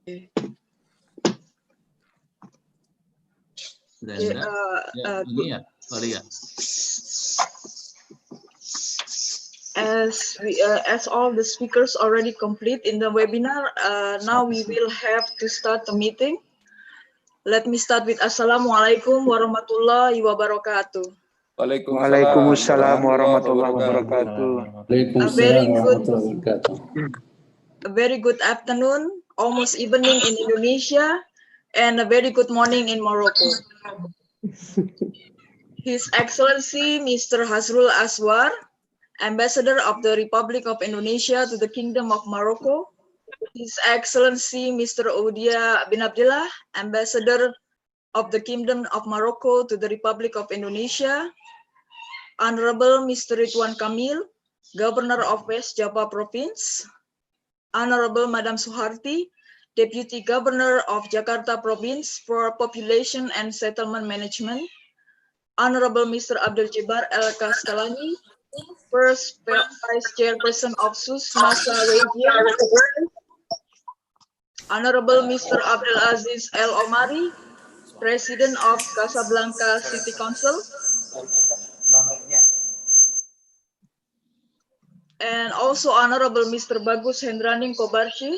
Ini ya, Warga. As all the speakers already complete in the webinar, now we will have to start the meeting. Let me start with Assalamualaikum warahmatullahi wabarakatuh. Waalaikumsalam warahmatullahi wabarakatuh. A very good afternoon, almost evening in Indonesia, and a very good morning in Morocco. His Excellency Mr. Hasrul Azwar, Ambassador of the Republic of Indonesia to the Kingdom of Morocco, His Excellency Mr. Ouadia Benabdillah, Ambassador of the Kingdom of Morocco to the Republic of Indonesia, Honorable Mr. Ridwan Kamil, Governor of West Java Province, Honorable Madam Suharti, Deputy Governor of Jakarta Province for Population and Settlement Management, Honorable Mr. Abdul Jabbar El Kastalani, First Vice Chairperson of SUS Masa Region, Honorable Mr. Abdul Aziz El Omari, President of Casablanca City Council, and also Honorable Mr. Bagus Hendraning Kobarsyih,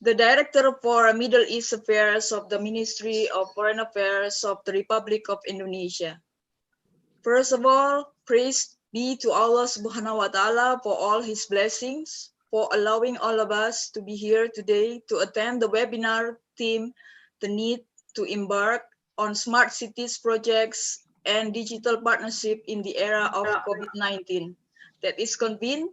the Director for Middle East Affairs of the Ministry of Foreign Affairs of the Republic of Indonesia. First of all, praise be to Allah Subhanahu wa Ta'ala for all His blessings, for allowing all of us to be here today to attend the webinar theme, The Need to Embark on Smart Cities Projects and Digital Partnership in the Era of Covid-19, that is convened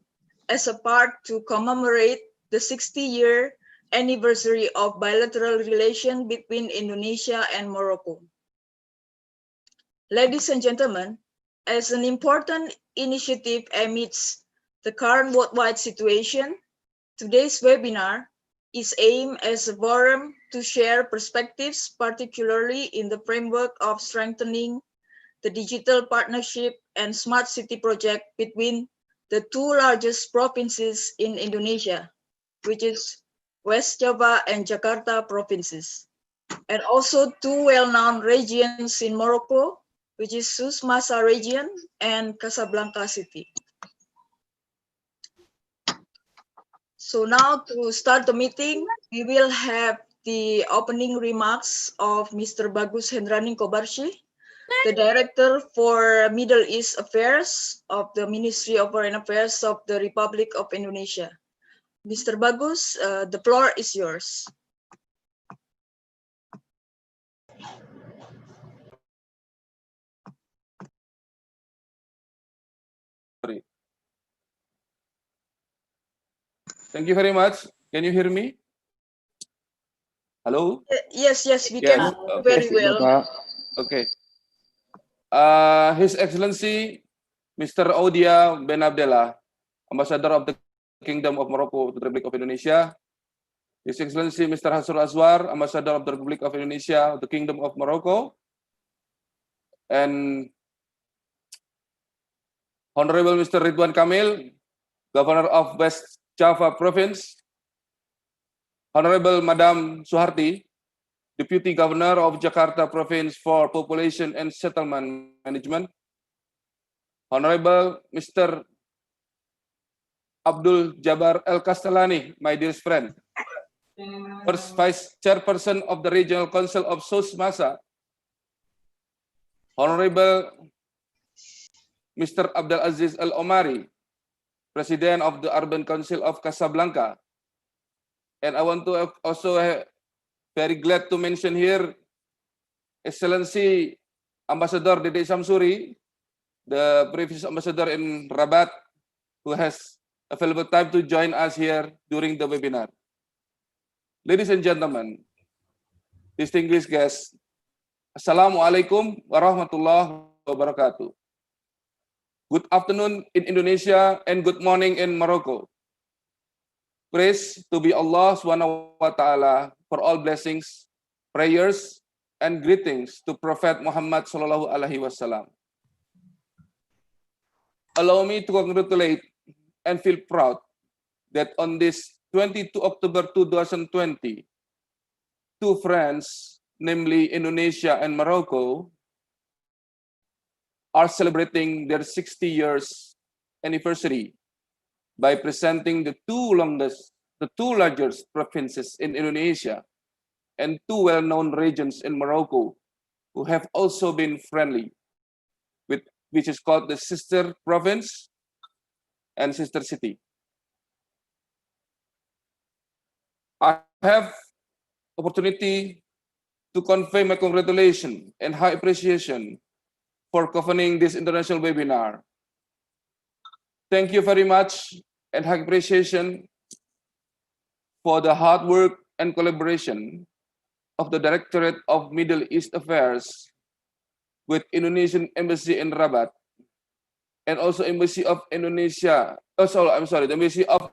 as a part to commemorate the 60-year anniversary of bilateral relation between Indonesia and Morocco. Ladies and gentlemen, as an important initiative amidst the current worldwide situation, today's webinar is aimed as a forum to share perspectives, particularly in the framework of strengthening the digital partnership and smart city project between the two largest provinces in Indonesia, which is West Java and Jakarta provinces, and also two well-known regions in Morocco, which is Sus Masa region and Casablanca city. So now to start the meeting, we will have the opening remarks of Mr. Bagus Hendraning Kobarsyih, the Director for Middle East Affairs of the Ministry of Foreign Affairs of the Republic of Indonesia. Mr. Bagus, the floor is yours. Thank you very much. Can you hear me? Hello? Yes, we can very well. Okay. His Excellency Mr. Ouadia Benabdillah, Ambassador of the Kingdom of Morocco to the Republic of Indonesia. His Excellency Mr. Hasrul Azwar, Ambassador of the Republic of Indonesia, the Kingdom of Morocco. And Honorable Mr. Ridwan Kamil, Governor of West Java Province. Honorable Madam Suharti, Deputy Governor of Jakarta Province for Population and Settlement Management. Honorable Mr. Abdul Jabbar El Kastalani, my dearest friend, First Vice Chairperson of the Regional Council of SUS Masa. Honorable Mr. Abdul Aziz El Omari, President of the Urban Council of Casablanca. And I want to also very glad to mention here Excellency Ambassador Dede Samsuri, the previous ambassador in Rabat, who has available time to join us here during the webinar. Ladies and gentlemen, distinguished guests, Assalamualaikum warahmatullahi wabarakatuh. Good afternoon in Indonesia and good morning in Morocco. Praise to be Allah Subhanahu wa Ta'ala for all blessings, prayers, and greetings to Prophet Muhammad Sallallahu Alaihi Wasallam. Allow me to congratulate and feel proud that on this 22 October 2020, two friends, namely Indonesia and Morocco, are celebrating their 60 years anniversary by presenting the two largest provinces in Indonesia and two well-known regions in Morocco who have also been friendly, which is called the sister province and sister city. I have opportunity to convey my congratulations and high appreciation for convening this international webinar. Thank you very much and high appreciation for the hard work and collaboration of the Directorate of Middle East Affairs with Indonesian Embassy in Rabat and also Embassy of Indonesia. The Embassy of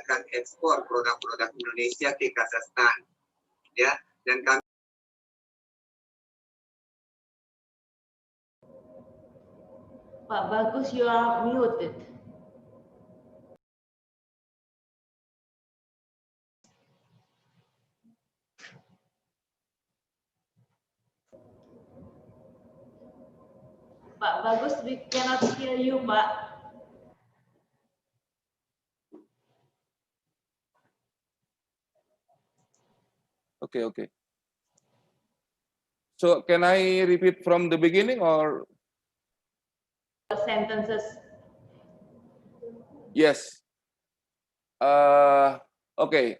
ekspor produk-produk Indonesia ke Kazakhstan, ya. Dan kami Pak Bagus, you are muted. Pak Bagus, we cannot hear you, Pak. Okay. So can I repeat from the beginning or? Sentences. Yes. Okay.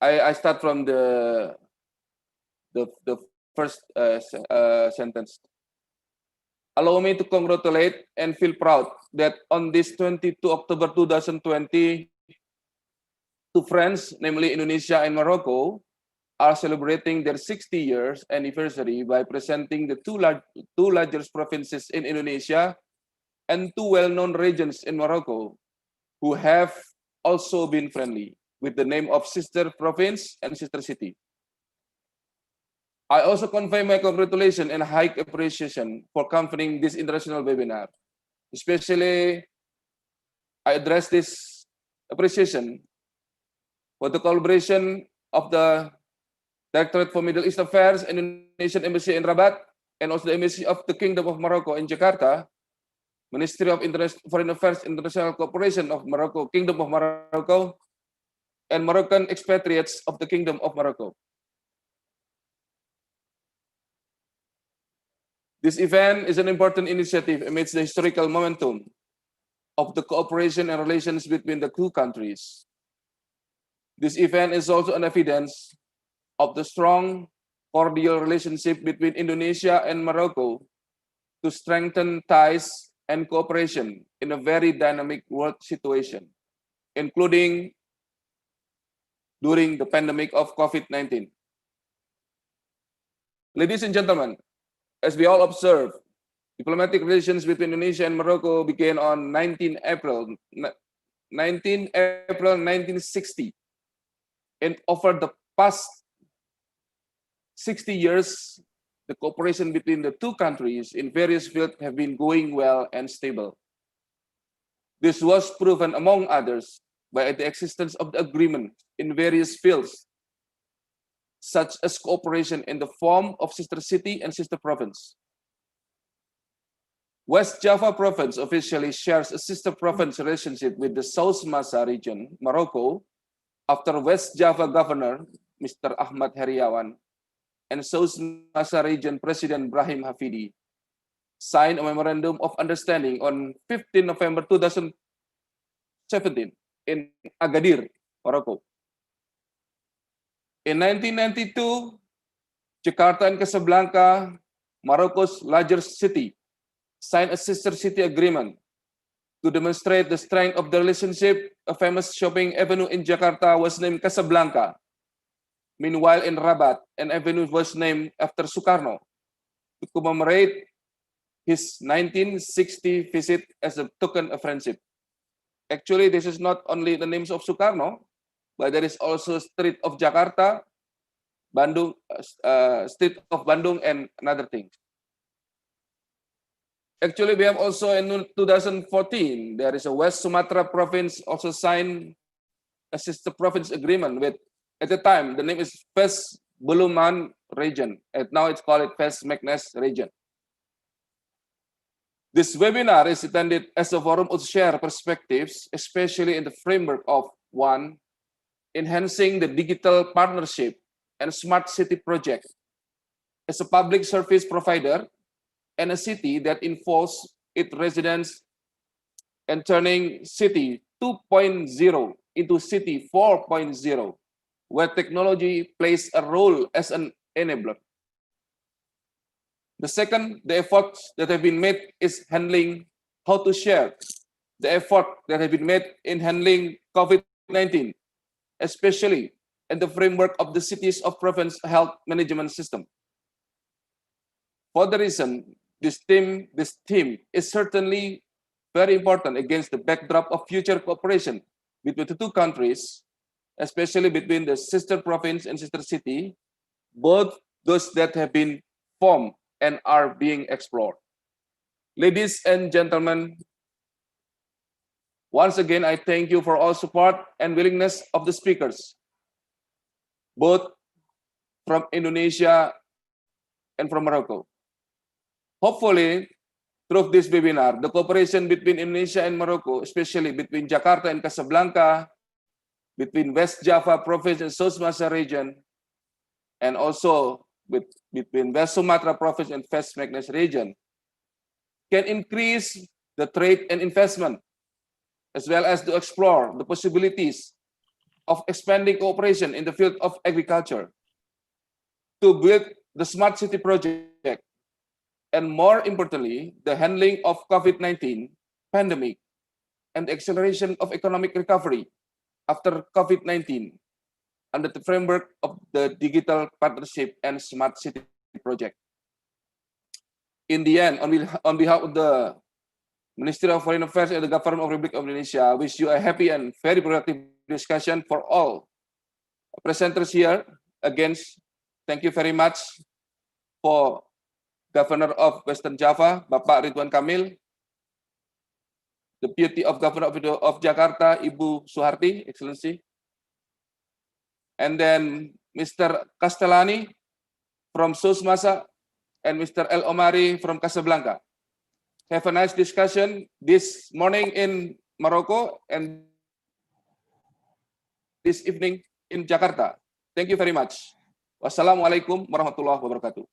I start from the first sentence. Allow me to congratulate and feel proud that on this 22 October 2020, two friends, namely Indonesia and Morocco, are celebrating their 60 years anniversary by presenting the two largest provinces in Indonesia and two well-known regions in Morocco who have also been friendly with the name of sister province and sister city. I also convey my congratulations and high appreciation for convening this international webinar. Especially, I address this appreciation for the collaboration of the Directorate for Middle East Affairs and Indonesian Embassy in Rabat, and also the Embassy of the Kingdom of Morocco in Jakarta, Ministry of Foreign Affairs International Cooperation of Morocco, Kingdom of Morocco, and Moroccan expatriates of the Kingdom of Morocco. This event is an important initiative amidst the historical momentum of the cooperation and relations between the two countries. This event is also an evidence of the strong, cordial relationship between Indonesia and Morocco to strengthen ties and cooperation in a very dynamic world situation, including during the pandemic of COVID-19. Ladies and gentlemen, as we all observe, diplomatic relations between Indonesia and Morocco began on 19 April 1960. And over the past 60 years, the cooperation between the two countries in various fields have been going well and stable. This was proven, among others, by the existence of the agreement in various fields, such as cooperation in the form of sister city and sister province. West Java province officially shares a sister province relationship with the South Masa region, Morocco, after West Java Governor, Mr. Ahmad Heriawan, and South Masa region President Brahim Hafidi signed a memorandum of understanding on 15 November 2017 in Agadir, Morocco. In 1992, Jakarta and Casablanca, Morocco's largest city, signed a sister city agreement to demonstrate the strength of the relationship. A famous shopping avenue in Jakarta was named Casablanca. Meanwhile, in Rabat, an avenue was named after Sukarno to commemorate his 1960 visit as a token of friendship. Actually, this is not only the names of Sukarno, but there is also Street of Jakarta, Bandung, Street of Bandung, and another thing. Actually, we have also in 2014, there is a West Sumatra province also signed a sister province agreement with, at the time, the name is West Buluman region, and now it's called West Meknes region. This webinar is intended as a forum to share perspectives, especially in the framework of one, enhancing the digital partnership and smart city project as a public service provider and a city that involves its residents and turning city 2.0 into city 4.0, where technology plays a role as an enabler. The second, the efforts that have been made is handling how to share the effort that have been made in handling COVID-19, especially in the framework of the cities of province health management system. For the reason, this theme is certainly very important against the backdrop of future cooperation between the two countries, especially between the sister province and sister city, both those that have been formed and are being explored. Ladies and gentlemen, once again, I thank you for all support and willingness of the speakers, both from Indonesia and from Morocco. Hopefully, through this webinar, the cooperation between Indonesia and Morocco, especially between Jakarta and Casablanca, between West Java province and South Sumatra region, and also between West Sumatra province and West Meknes region, can increase the trade and investment, as well as to explore the possibilities of expanding cooperation in the field of agriculture, to build the smart city project, and more importantly, the handling of COVID-19 pandemic and the acceleration of economic recovery after COVID-19 under the framework of the Digital Partnership and Smart City Project. In the end, on behalf of the Ministry of Foreign Affairs and the Government of the Republic of Indonesia, I wish you a happy and very productive discussion for all presenters here. Again, thank you very much for Governor of Western Java, Bapak Ridwan Kamil, Deputy of Governor of Jakarta, Ibu Suharti, Excellency, and then Mr. Castellani from Sosmasa, and Mr. El Omari from Casablanca. Have a nice discussion this morning in Morocco and this evening in Jakarta. Thank you very much. Wassalamualaikum warahmatullahi wabarakatuh.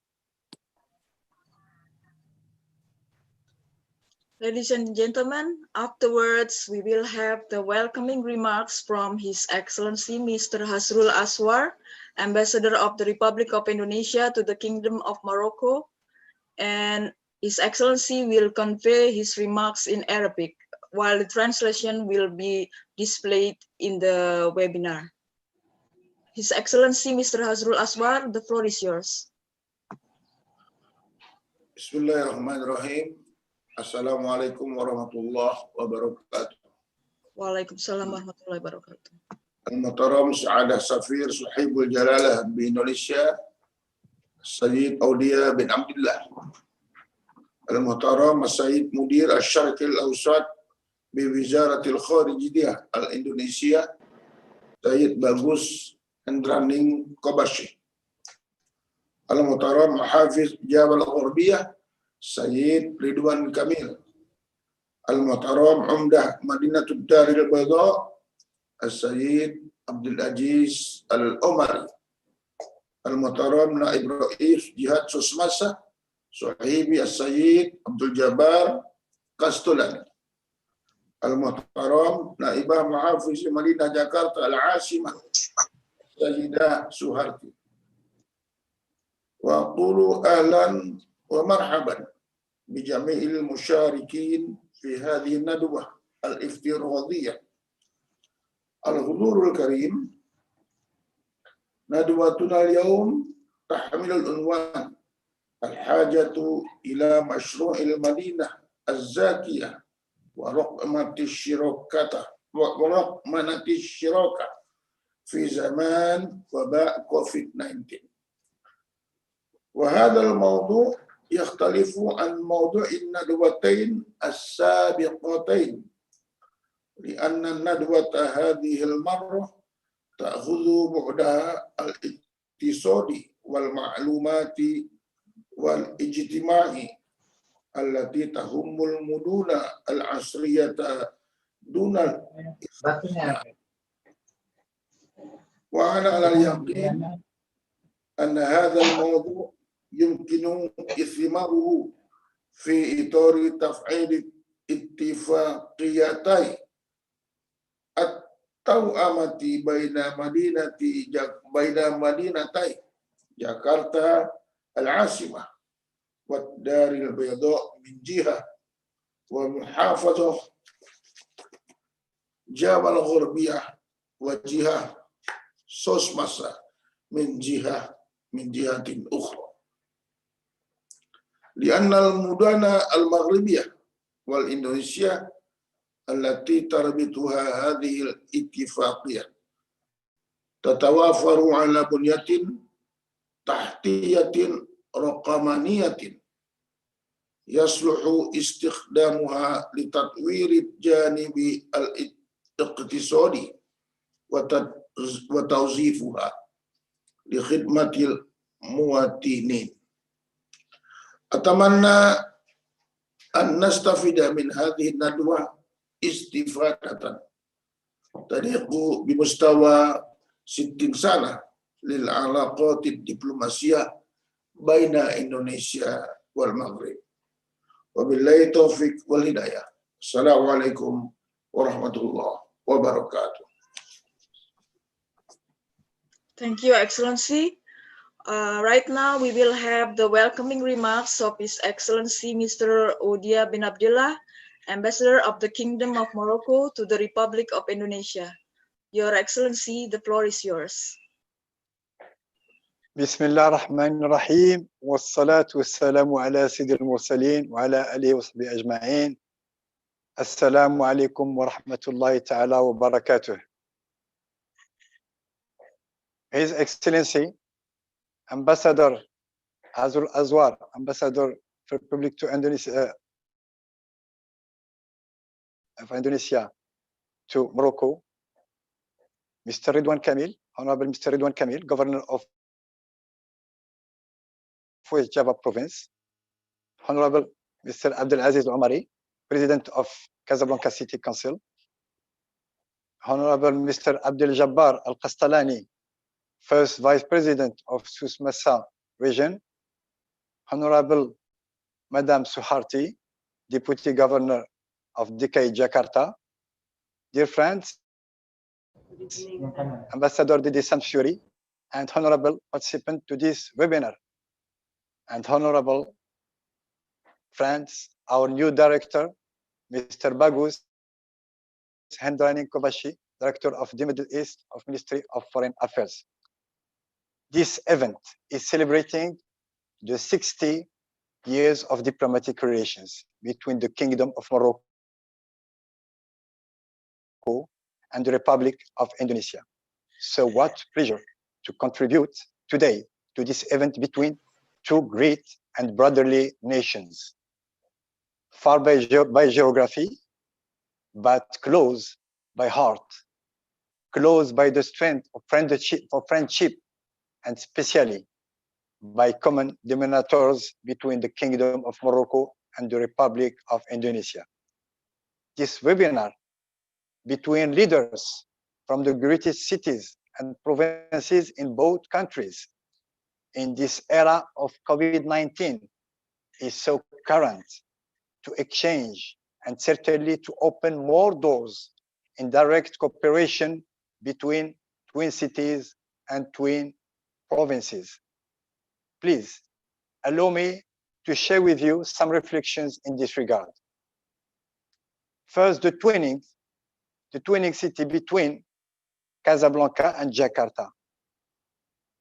Ladies and gentlemen, afterwards we will have the welcoming remarks from His Excellency Mr. Hasrul Azwar, Ambassador of the Republic of Indonesia to the Kingdom of Morocco, and His Excellency will convey his remarks in Arabic, while the translation will be displayed in the webinar. His Excellency Mr. Hasrul Azwar, the floor is yours. Bismillahirrahmanirrahim. Assalamualaikum warahmatullahi wabarakatuh. Waalaikumsalam warahmatullahi wabarakatuh. Al-Muhtaram Sa'adah Safir Suhibul Jalalah di Indonesia, Sayyid Ouadia Benabdillah. Al-Muhtaram Sayyid Mudir Al-Syarq Al-Awsat bi Wizaratil Kharijiyah Al-Indonesia, Sayyid Bagus Hendraning Kobarsyih. Al-Muhtaram Hafiz Jabal Al-Gharbiyah, Sayyid Ridwan Kamil. Al-Muhtaram Umdah Madinatul Daril Bayda, Sayyid Abdul Aziz Al-Omari. Al-Muhtaram Naib Rais Jihad Sosmasa, Sahibi Sayyid Abdul Jabbar Kastulani. Al-Muhtaram Naibah Mahafiz Madinah Jakarta Al-Asimah, Sayyidah Suharti. Wa qulu ahlan wa marhaban bijami'il musyarikin fi hadhihi nadwah al-iftiradiyah. Al-hudurul karim, nadwatuna al-yawm tahmilul unwan al-hajatu ila mashru'il madinah az-zakiyah wa raqmati shirakata fi zaman waba Covid-19. وهذا الموضوع يختلف عن موضوع الندوتين السابقتين لأن الندوة هذه المرة تأخذ بعدها الاقتصادي والمعلومات والاجتماعي التي تهم المدن العصرية دون الاستثناء. وأنا على اليقين أن هذا الموضوع يمكن إثماره في إطار تفعيل اتفاقيتي التوأمة بين مدينتي جاكرتا العاصمة والدار البيضاء من جهة ومحافظة جبل الغربية وجهة سوسماسا من جهة أخرى، لأن المدن المغربية والإندونيسيا التي تربطها هذه الاتفاقية تتوافر على بنية تحتية رقمانية يصلح استخدامها لتطوير الجانب الاقتصادي وتوظيفها لخدمة المواطنين. أتمنى أن نستفيد من هذه الندوة استفادة تليق بمستوى 60 سنة للعلاقات الدبلوماسية بين إندونيسيا والمغرب. وبالله التوفيق والهداية. السلام عليكم ورحمة الله وبركاته. Thank you, Excellency. Right now, we will have the welcoming remarks of His Excellency Mr. Ouadia Benabdillah, Ambassador of the Kingdom of Morocco to the Republic of Indonesia. Your Excellency, the floor is yours. بسم الله الرحمن الرحيم والصلاة والسلام على سيد المرسلين وعلى آله وصحبه أجمعين. السلام عليكم ورحمة الله تعالى وبركاته. His Excellency Ambassador Hasrul Azwar, Ambassador for Republic to Indonesia, to Morocco, Mr. Ridwan Kamil, Honorable Mr. Ridwan Kamil, Governor of West Java Province, Honorable Mr. Abdulaziz Omari, President of Casablanca City Council, Honorable Mr. Abdel Jabbar Al-Qastalani, First Vice President of Susmasa Region, Honorable Madame Suharti, Deputy Governor of DKI Jakarta, dear friends, Ambassador Didi Samsuri, and honorable participant to this webinar, and honorable friends, our new director, Mr. Bagus Hendraning Kobarsyih, Director of the Middle East of Ministry of Foreign Affairs. This event is celebrating the 60 years of diplomatic relations between the Kingdom of Morocco and the Republic of Indonesia. So what pleasure to contribute today to this event between two great and brotherly nations, far by geography, but close by heart, close by the strength of friendship, and especially by common denominators between the Kingdom of Morocco and the Republic of Indonesia. This webinar between leaders from the greatest cities and provinces in both countries in this era of COVID-19 is so current to exchange and certainly to open more doors in direct cooperation between twin cities and twin provinces. Please allow me to share with you some reflections in this regard. First, the twinning city between Casablanca and Jakarta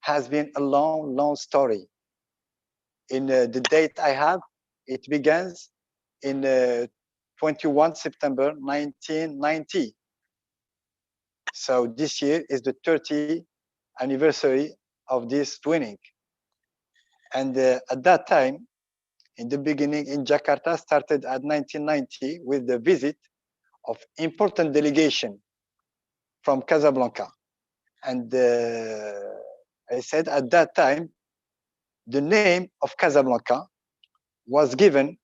has been a long story. In the date I have, it begins in 21 September 1990. So this year is the 30th anniversary of this twinning. And at that time, in the beginning in Jakarta, started at 1990 with the visit of important delegation from Casablanca. And I said at that time, the name of Casablanca was given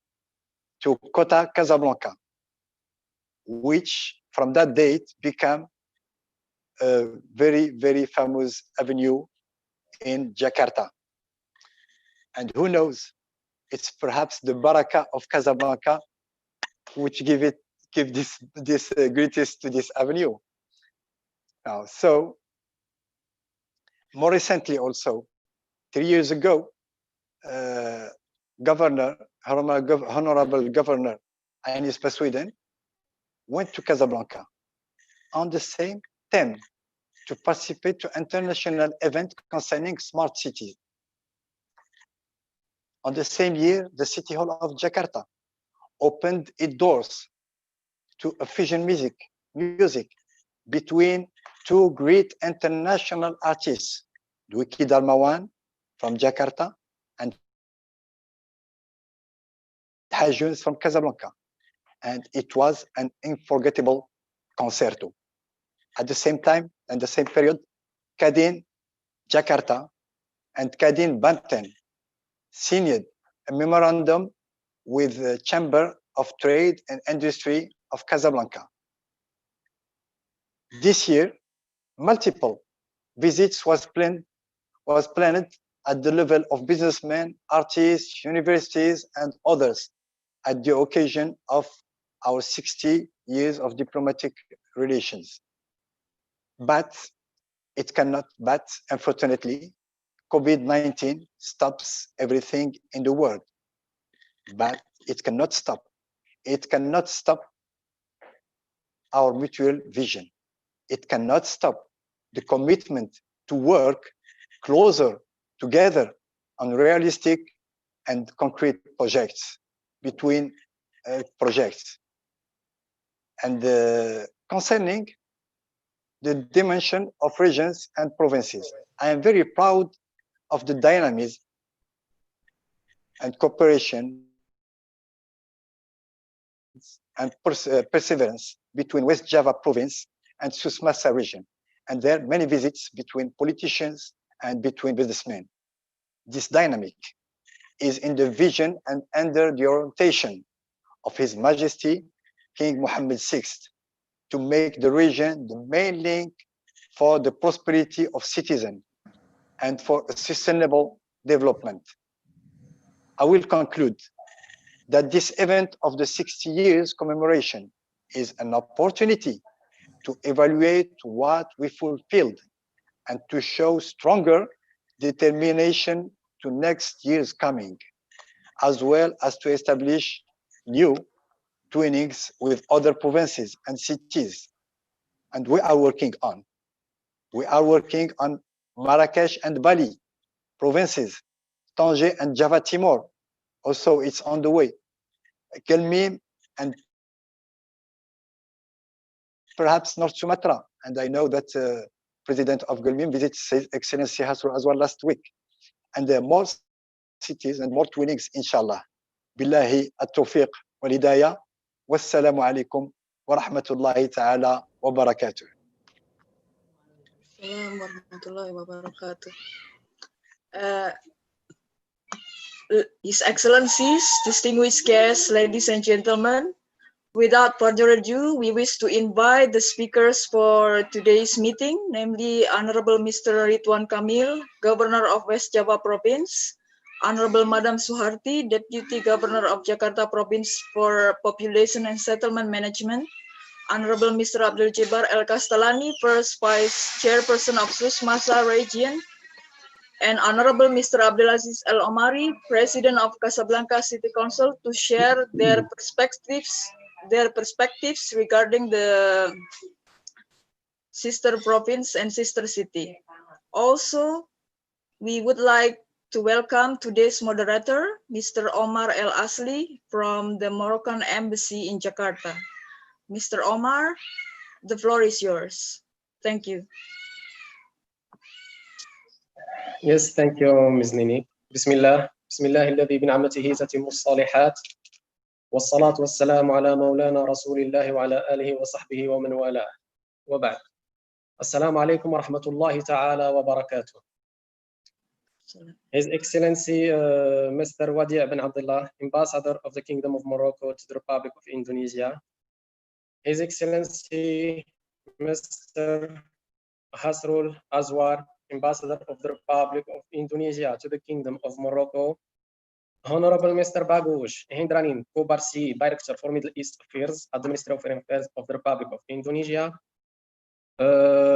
to Kota Casablanca, which from that date became a very, very famous avenue in Jakarta. And who knows, it's perhaps the Baraka of Casablanca which give this greatness to this avenue. Now, so more recently also, 3 years ago, Honorable Governor Anis Baswedan went to Casablanca on the same theme to participate to international event concerning smart cities. On the same year, the City Hall of Jakarta opened its doors to a fusion music between two great international artists, Dwiki Darmawan from Jakarta and Hajuns from Casablanca. And it was an unforgettable concerto. At the same time, and the same period, Kadin Jakarta and Kadin Banten signed a memorandum with the Chamber of Trade and Industry of Casablanca. This year, multiple visits was planned at the level of businessmen, artists, universities, and others at the occasion of our 60 years of diplomatic relations. But unfortunately, COVID-19 stops everything in the world. But it cannot stop. It cannot stop our mutual vision. It cannot stop the commitment to work closer together on realistic and concrete projects between projects. And concerning the dimension of regions and provinces, I am very proud of the dynamism and cooperation and perseverance between West Java province and Susmasa region. And there are many visits between politicians and between businessmen. This dynamic is in the vision and under the orientation of His Majesty King Mohammed VI to make the region the main link for the prosperity of citizens and for a sustainable development. I will conclude that this event of the 60 years commemoration is an opportunity to evaluate what we fulfilled and to show stronger determination to next year's coming, as well as to establish new twinnings with other provinces and cities. And we are working on Marrakesh and Bali provinces, Tanger and Java Timor. Also, it's on the way. Gelmim and perhaps North Sumatra. And I know that President of Gelmim visits His Excellency Hasrul Azwar last week. And there are more cities and more twinnings, inshallah. Billahi at-tawfiq wal-hidayah. Wassalamu alaikum wa rahmatullahi ta'ala wa barakatuh. Assalamualaikum warahmatullahi wabarakatuh. His Excellencies, distinguished guests, ladies and gentlemen, without further ado, we wish to invite the speakers for today's meeting, namely Honorable Mr. Ridwan Kamil, Governor of West Java Province, Honorable Madam Suharti, Deputy Governor of Jakarta Province for Population and Settlement Management, Honorable Mr. Abdul Jabbar El Kastalani, First Vice Chairperson of Susmasa Region, and Honorable Mr. Abdulaziz El Omari, President of Casablanca City Council, to share their perspectives regarding the sister province and sister city. Also, we would like to welcome today's moderator, Mr. Omar El Asli from the Moroccan Embassy in Jakarta. Mr. Omar, the floor is yours. Thank you. Yes, thank you, Ms. Nini. Bismillah. Bismillahilladhi bin'amatihi tatimmu salihat. والصلاة والسلام على مولانا رسول الله وعلى آله وصحبه ومن والاه وبعد. السلام عليكم ورحمة الله تعالى وبركاته. His Excellency Mr. Ouadia Benabdillah, Ambassador of the Kingdom of Morocco to the Republic of Indonesia. His Excellency Mr. Hasrul Azwar, Ambassador of the Republic of Indonesia to the Kingdom of Morocco. Honorable Mr. Bagus Hendraning Kobarsyih, Director for Middle East Affairs at the Ministry of Foreign Affairs of the Republic of Indonesia.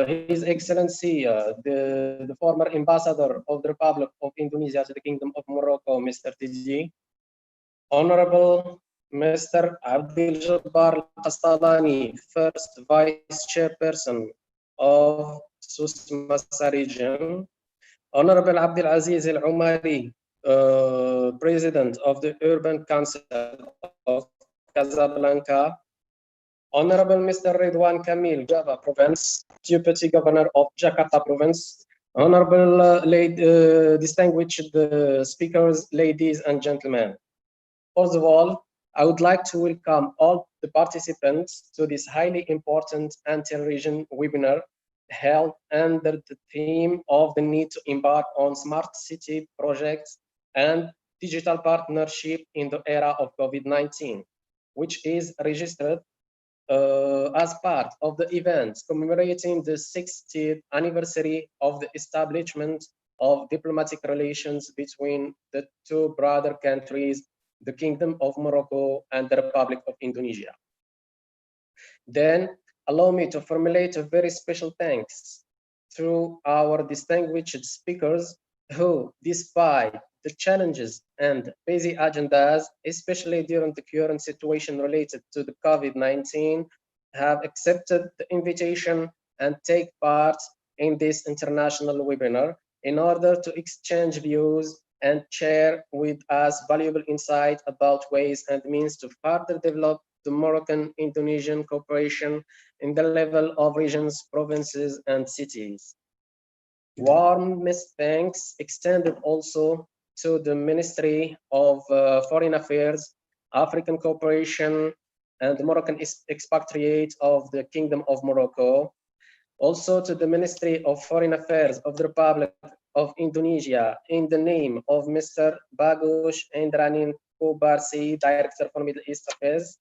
His Excellency, the former Ambassador of the Republic of Indonesia to the Kingdom of Morocco, Mr. TG. Honorable Mr. Abdul Jabbar Qastalani, first Vice Chairperson of Susmasa region. Honorable Abdul Aziz Al Umari, President of the Urban Council of Casablanca. Honorable Mr. Ridwan Kamil, Java Province, Deputy Governor of Jakarta Province. Honorable distinguished speakers, ladies and gentlemen. First of all, I would like to welcome all the participants to this highly important inter-region webinar held under the theme of the need to embark on smart city projects and digital partnership in the era of COVID-19, which is registered as part of the event commemorating the 60th anniversary of the establishment of diplomatic relations between the two brother countries, the Kingdom of Morocco and the Republic of Indonesia. Then allow me to formulate a very special thanks to our distinguished speakers who, despite the challenges and busy agendas, especially during the current situation related to the COVID-19, have accepted the invitation and take part in this international webinar in order to exchange views and share with us valuable insight about ways and means to further develop the Moroccan-Indonesian cooperation in the level of regions, provinces, and cities. Warmest thanks extended also to the Ministry of Foreign Affairs, African Cooperation, and the Moroccan Expatriate of the Kingdom of Morocco. Also to the Ministry of Foreign Affairs of the Republic of Indonesia, in the name of Mr. Bagus Hendraning Kobarsyih, Director for Middle East Affairs,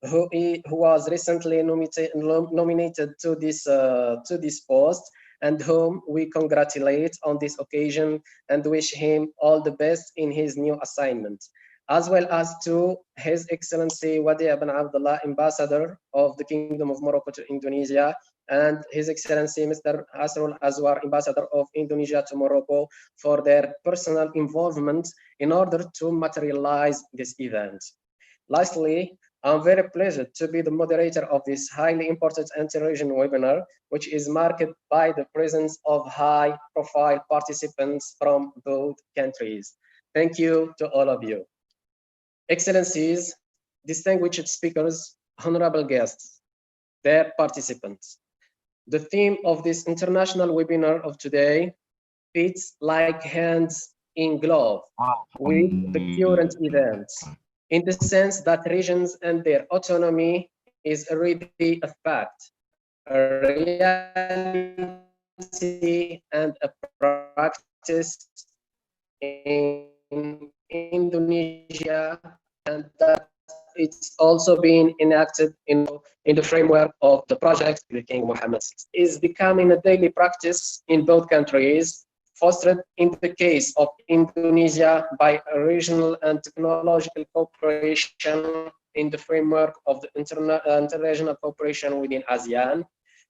who was recently nominated to this post, and whom we congratulate on this occasion and wish him all the best in his new assignment, as well as to His Excellency Ouadia Benabdillah, Ambassador of the Kingdom of Morocco to Indonesia, and His Excellency Mr. Hasrul Azwar, Ambassador of Indonesia to Morocco, for their personal involvement in order to materialize this event. Lastly, I'm very pleased to be the moderator of this highly important inter-region webinar, which is marked by the presence of high-profile participants from both countries. Thank you to all of you. Excellencies, distinguished speakers, honorable guests, dear participants. The theme of this international webinar of today fits like hands in glove with the current events, in the sense that regions and their autonomy is already a fact, a reality and a practice in Indonesia, and that it's also being enacted in the framework of the project the King Mohammed VI, is becoming a daily practice in both countries, fostered in the case of Indonesia by regional and technological cooperation in the framework of the interregional cooperation within ASEAN.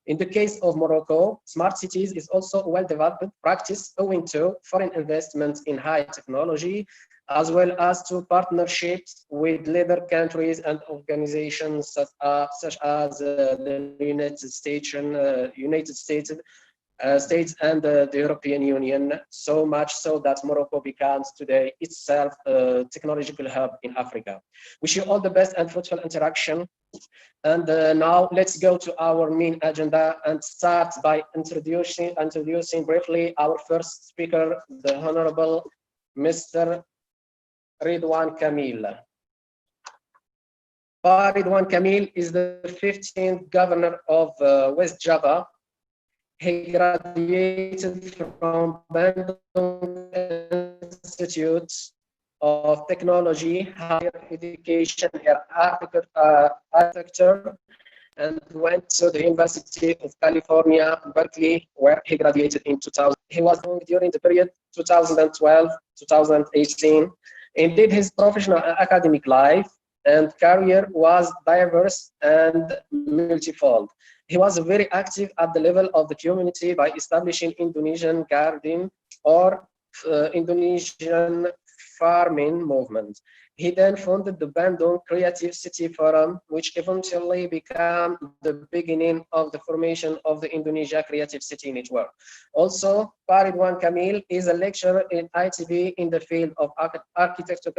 In the case of Morocco, smart cities is also a well-developed practice owing to foreign investments in high technology, as well as to partnerships with leader countries and organizations such as the United States and the European Union, so much so that Morocco becomes today itself a technological hub in Africa. Wish you all the best and fruitful interaction. And now let's go to our main agenda and start by introducing briefly our first speaker, the Honorable Mr. Ridwan Kamil. Ridwan Kamil is the 15th governor of West Java. He graduated from Bandung Institute of Technology, Higher Education, and Architecture, and went to the University of California, Berkeley, where he graduated in 2000. He was during the period 2012-2018. Indeed, his professional and academic life and career was diverse and multifold. He was very active at the level of the community by establishing Indonesian garden or Indonesian farming movement. He then founded the Bandung Creative City Forum, which eventually became the beginning of the formation of the Indonesia Creative City Network. Also, Ridwan Kamil is a lecturer in ITB in the field of architectural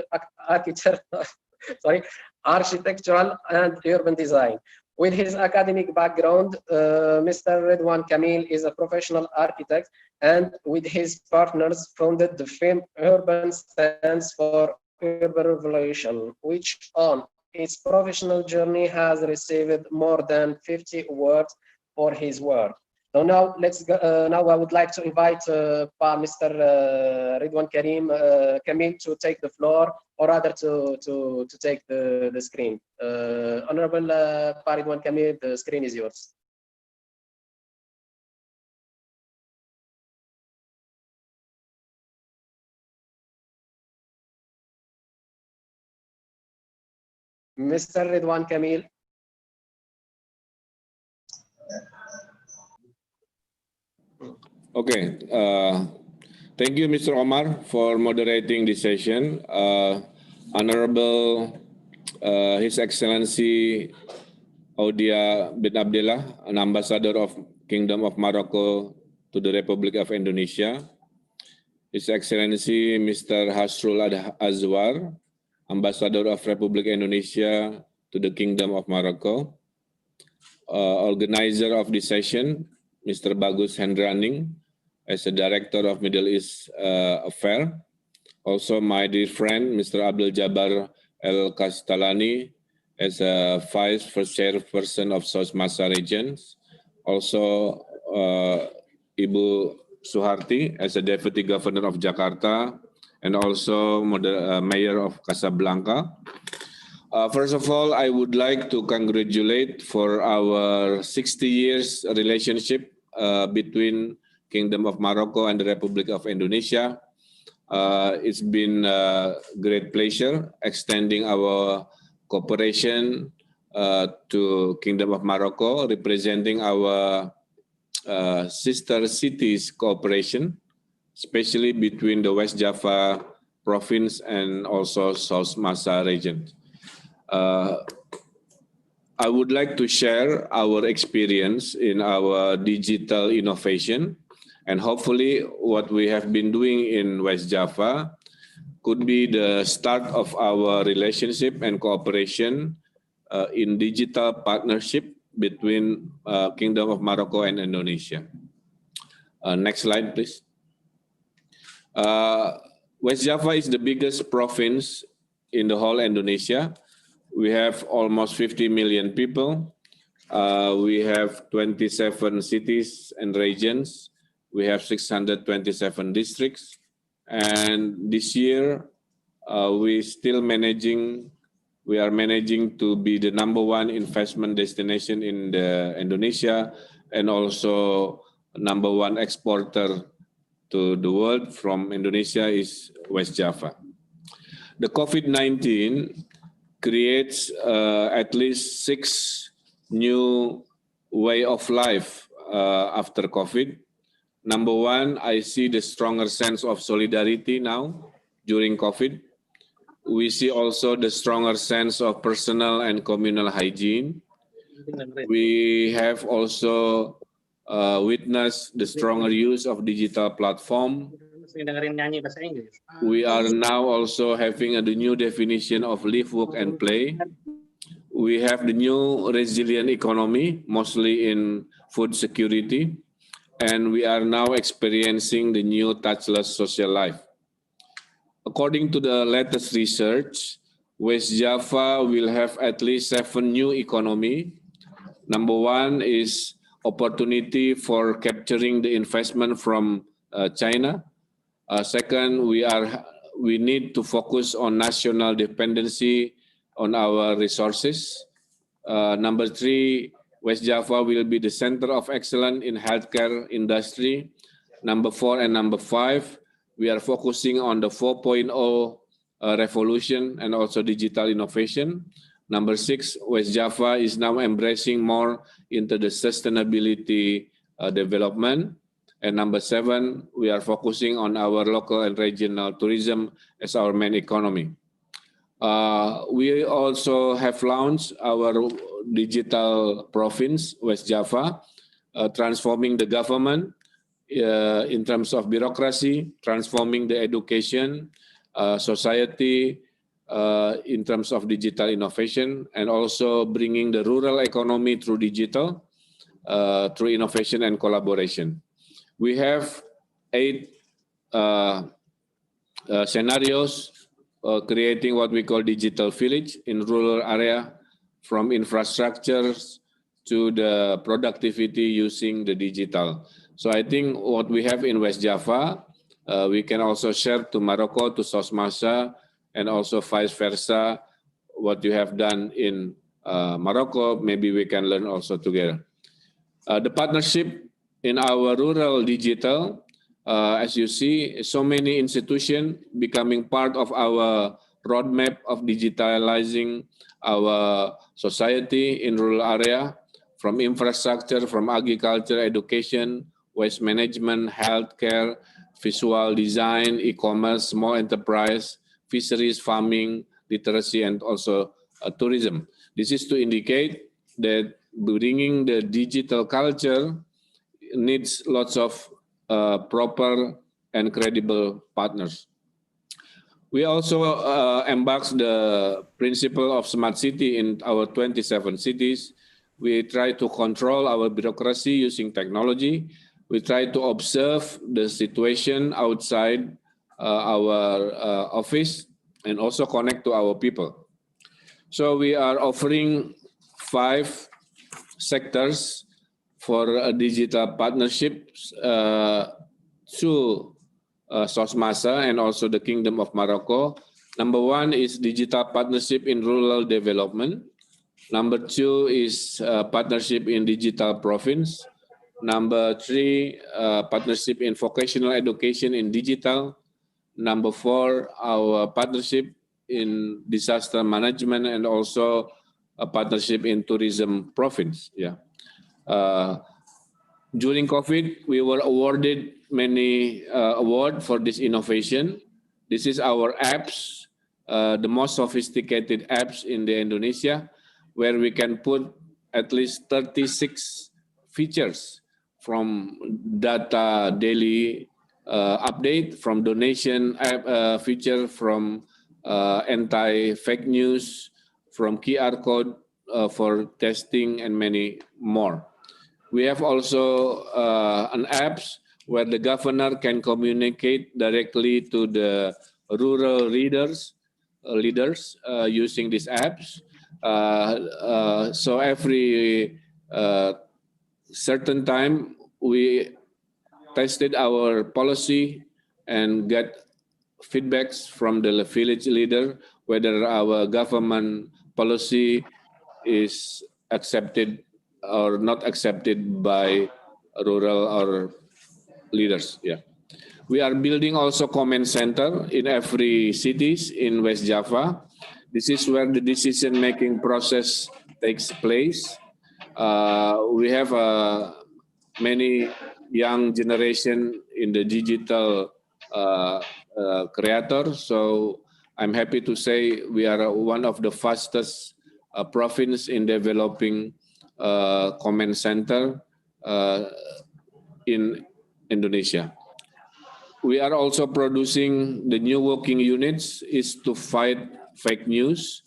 and urban design. With his academic background, Mr. Ridwan Kamil is a professional architect, and with his partners founded the firm Urban Stands for Urban Revolution, which on its professional journey has received more than 50 awards for his work. So now let's go, now I would like to invite Mr. Ridwan Kamil to take the floor, or rather to take the screen. Honorable Ridwan Kamil, the screen is yours. Mr. Ridwan Kamil. Okay, thank you, Mr. Omar, for moderating this session. Honorable His Excellency Ouadia Benabdillah, an ambassador of Kingdom of Morocco to the Republic of Indonesia. His Excellency Mr. Hasrul Azwar, Ambassador of Republic Indonesia to the Kingdom of Morocco. Organizer of this session, Mr. Bagus Hendraning, as the Director of Middle East Affairs. Also my dear friend, Mr. Abdul Jabbar El Kastalani, as a Vice Chairperson of South Masa Regions. Also Ibu Suharti, as a Deputy Governor of Jakarta, and also Mayor of Casablanca. First of all, I would like to congratulate for our 60 years relationship between Kingdom of Morocco and the Republic of Indonesia. It's been a great pleasure extending our cooperation to Kingdom of Morocco, representing our sister cities cooperation, especially between the West Java province and also South Masa region. I would like to share our experience in our digital innovation, and hopefully what we have been doing in West Java could be the start of our relationship and cooperation in digital partnership between Kingdom of Morocco and Indonesia. Next slide, please. West Java is the biggest province in the whole Indonesia. We have almost 50 million people. We have 27 cities and regions. We have 627 districts. And this year, we are managing to be the #1 investment destination in Indonesia, and also #1 exporter to the world from Indonesia is West Java. The COVID-19 creates at least 6 new way of life after COVID. #1, I see the stronger sense of solidarity now during COVID. We see also the stronger sense of personal and communal hygiene. We have also witnessed the stronger use of digital platform. We are now also having the new definition of live, work, and play. We have the new resilient economy, mostly in food security. And we are now experiencing the new touchless social life. According to the latest research, West Java will have at least 7 new economy. Number 1 is opportunity for capturing the investment from China. Second, we need to focus on national dependency on our resources. Number 3, West Java will be the center of excellence in healthcare industry. Number 4 and number 5, we are focusing on the 4.0 revolution and also digital innovation. Number 6, West Java is now embracing more into the sustainability development. And number 7, we are focusing on our local and regional tourism as our main economy. We also have launched our digital province, West Java, transforming the government in terms of bureaucracy, transforming the education, society in terms of digital innovation, and also bringing the rural economy through digital, through innovation and collaboration. We have 8 scenarios creating what we call digital village in rural area, from infrastructures to the productivity using the digital. So I think what we have in West Java, we can also share to Morocco, to Sosmasa, and also vice versa. What you have done in Morocco, maybe we can learn also together. The partnership in our rural digital, as you see, so many institutions becoming part of our roadmap of digitalizing our society in rural area, from infrastructure, from agriculture, education, waste management, healthcare, visual design, e-commerce, small enterprise, fisheries, farming, literacy, and also tourism. This is to indicate that bringing the digital culture needs lots of proper and credible partners. We also embarked the principle of smart city in our 27 cities. We try to control our bureaucracy using technology. We try to observe the situation outside our office and also connect to our people. So we are offering 5 sectors for digital partnerships through Sosmasa and also the Kingdom of Morocco. Number 1 is digital partnership in rural development. Number 2 is partnership in digital province. Number 3, partnership in vocational education in digital. Number 4, our partnership in disaster management and also a partnership in tourism province. Yeah. During COVID, we were awarded many awards for this innovation. This is our apps, the most sophisticated apps in the Indonesia, where we can put at least 36 features, from data daily update, from donation feature, from anti-fake news, from QR code for testing, and many more. We have also an apps where the governor can communicate directly to the rural leaders using these apps. So every certain time we tested our policy and get feedbacks from the village leader whether our government policy is accepted or not accepted by rural or leaders. Yeah, we are building also comment center in every cities in West Java. This is where the decision-making process takes place. We have many young generation in the digital creator. So I'm happy to say we are one of the fastest province in developing comment center in Indonesia. We are also producing the new working units is to fight fake news.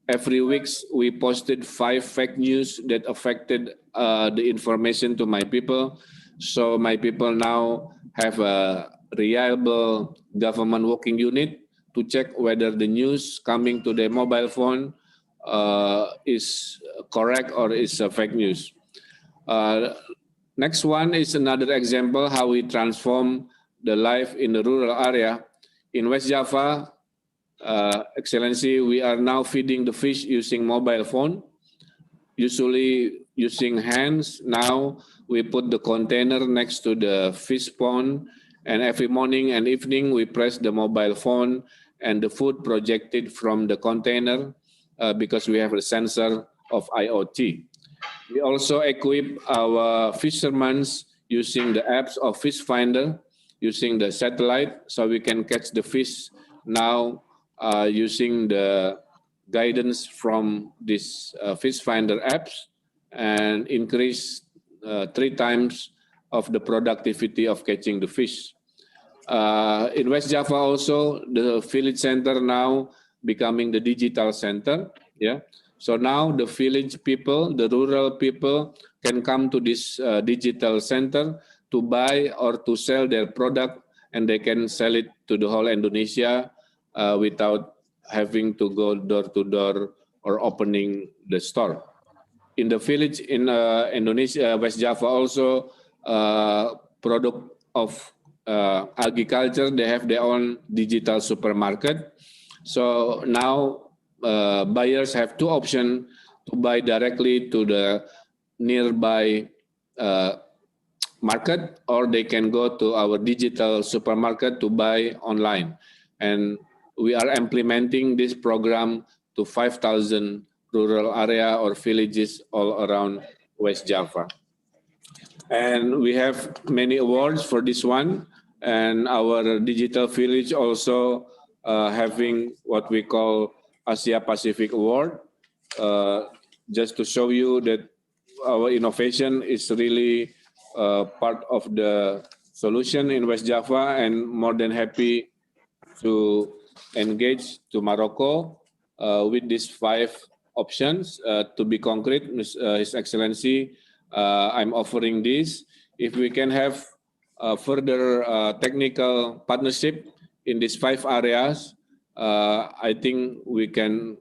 Every week we posted 5 fake news that affected the information to my people. So my people now have a reliable government working unit to check whether the news coming to their mobile phone is correct or is fake news. Next one is another example how we transform the life in the rural area. In West Java, Excellency, we are now feeding the fish using mobile phone, usually using hands. Now we put the container next to the fish pond, and every morning and evening we press the mobile phone and the food projected from the container because we have a sensor of IoT. We also equip our fishermen using the apps of Fish Finder, using the satellite, so we can catch the fish now using the guidance from this Fish Finder apps and increase 3 times of the productivity of catching the fish. In West Java also, the village center now becoming the digital center. Yeah. So now the village people, the rural people can come to this digital center to buy or to sell their product, and they can sell it to the whole Indonesia without having to go door to door or opening the store. In the village in Indonesia, West Java also, product of agriculture, they have their own digital supermarket. So now buyers have 2 options to buy directly to the nearby market, or they can go to our digital supermarket to buy online. And we are implementing this program to 5,000 rural area or villages all around West Java. And we have many awards for this one. And our digital village also having what we call Asia Pacific Award, just to show you that our innovation is really part of the solution in West Java, and more than happy to engage to Morocco with these 5 options. To be concrete, His Excellency, I'm offering this. If we can have further technical partnership in these 5 areas, I think we can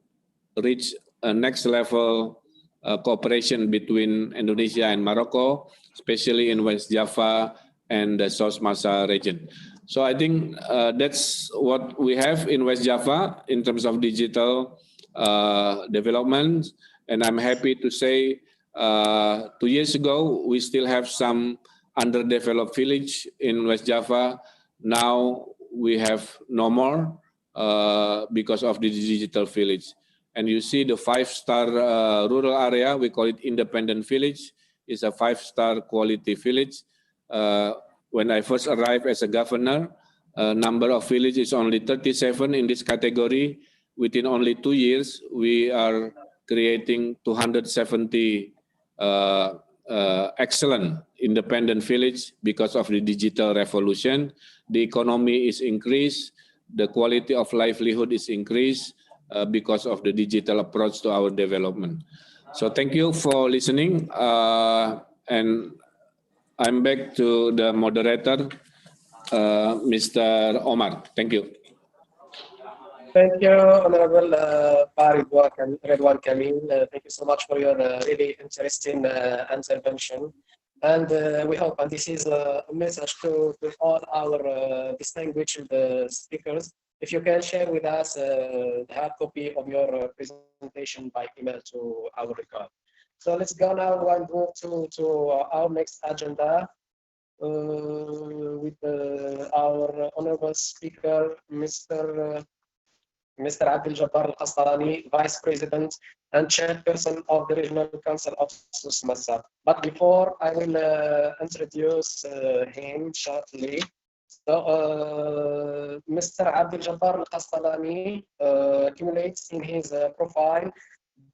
reach a next level cooperation between Indonesia and Morocco, especially in West Java and the South Masa region. So I think that's what we have in West Java in terms of digital development. And I'm happy to say 2 years ago, we still have some underdeveloped village in West Java. Now we have no more because of the digital village. And you see the 5-star rural area, we call it independent village. It's a 5-star quality village. When I first arrived as a governor, number of villages is only 37 in this category. Within only 2 years, we are creating 270 excellent independent village because of the digital revolution. The economy is increased, the quality of livelihood is increased because of the digital approach to our development. So thank you for listening, and I'm back to the moderator, Mr. Omar. Thank you. Thank you, Honorable Redwan Kamil. Thank you so much for your really interesting intervention. And we hope, and this is a message to all our distinguished speakers, if you can share with us the hard copy of your presentation by email to our record. So let's go now and move to our next agenda with our honorable speaker, Mr. Abdul Jabbar Al-Qastalani, Vice President and Chairperson of the Regional Council of Sus Masa. But before I will introduce him shortly, so Mr. Abdul Jabbar Al-Qastalani accumulates in his profile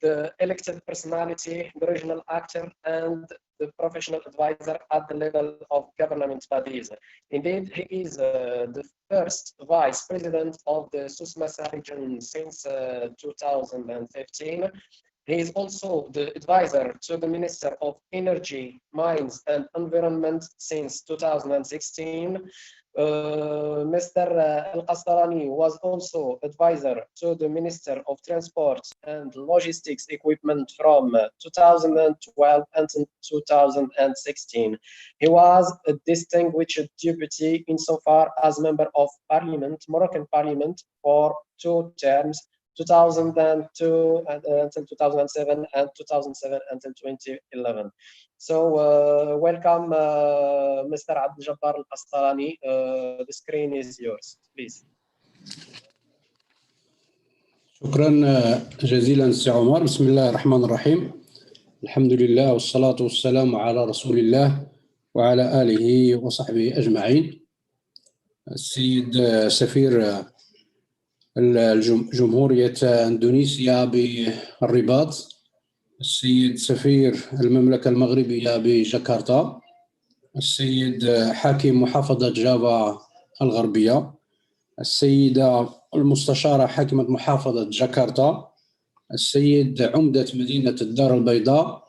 the elected personality, the regional actor, and the professional advisor at the level of government bodies. Indeed, he is the first vice president of the Sus Masa region since 2015. He is also the advisor to the Minister of Energy, Mines and Environment since 2016. Mr. Al-Qastalani was also advisor to the Minister of Transport and Logistics Equipment from 2012 until 2016. He was a distinguished deputy insofar as Member of Parliament, Moroccan Parliament, for 2 terms, 2002 until 2007 and 2007 until 2011. So welcome, Mr. Abdul Jabbar Al-Qastalani. The screen is yours, please. شكرا جزيلا سي عمر. بسم الله الرحمن الرحيم. الحمد لله والصلاة والسلام على رسول الله وعلى آله وصحبه أجمعين. السيد سفير الجمهورية إندونيسيا بالرباط، السيد سفير المملكة المغربية بجاكرتا، السيد حاكم محافظة جافا الغربية، السيدة المستشارة حاكمة محافظة جاكرتا، السيد عمدة مدينة الدار البيضاء،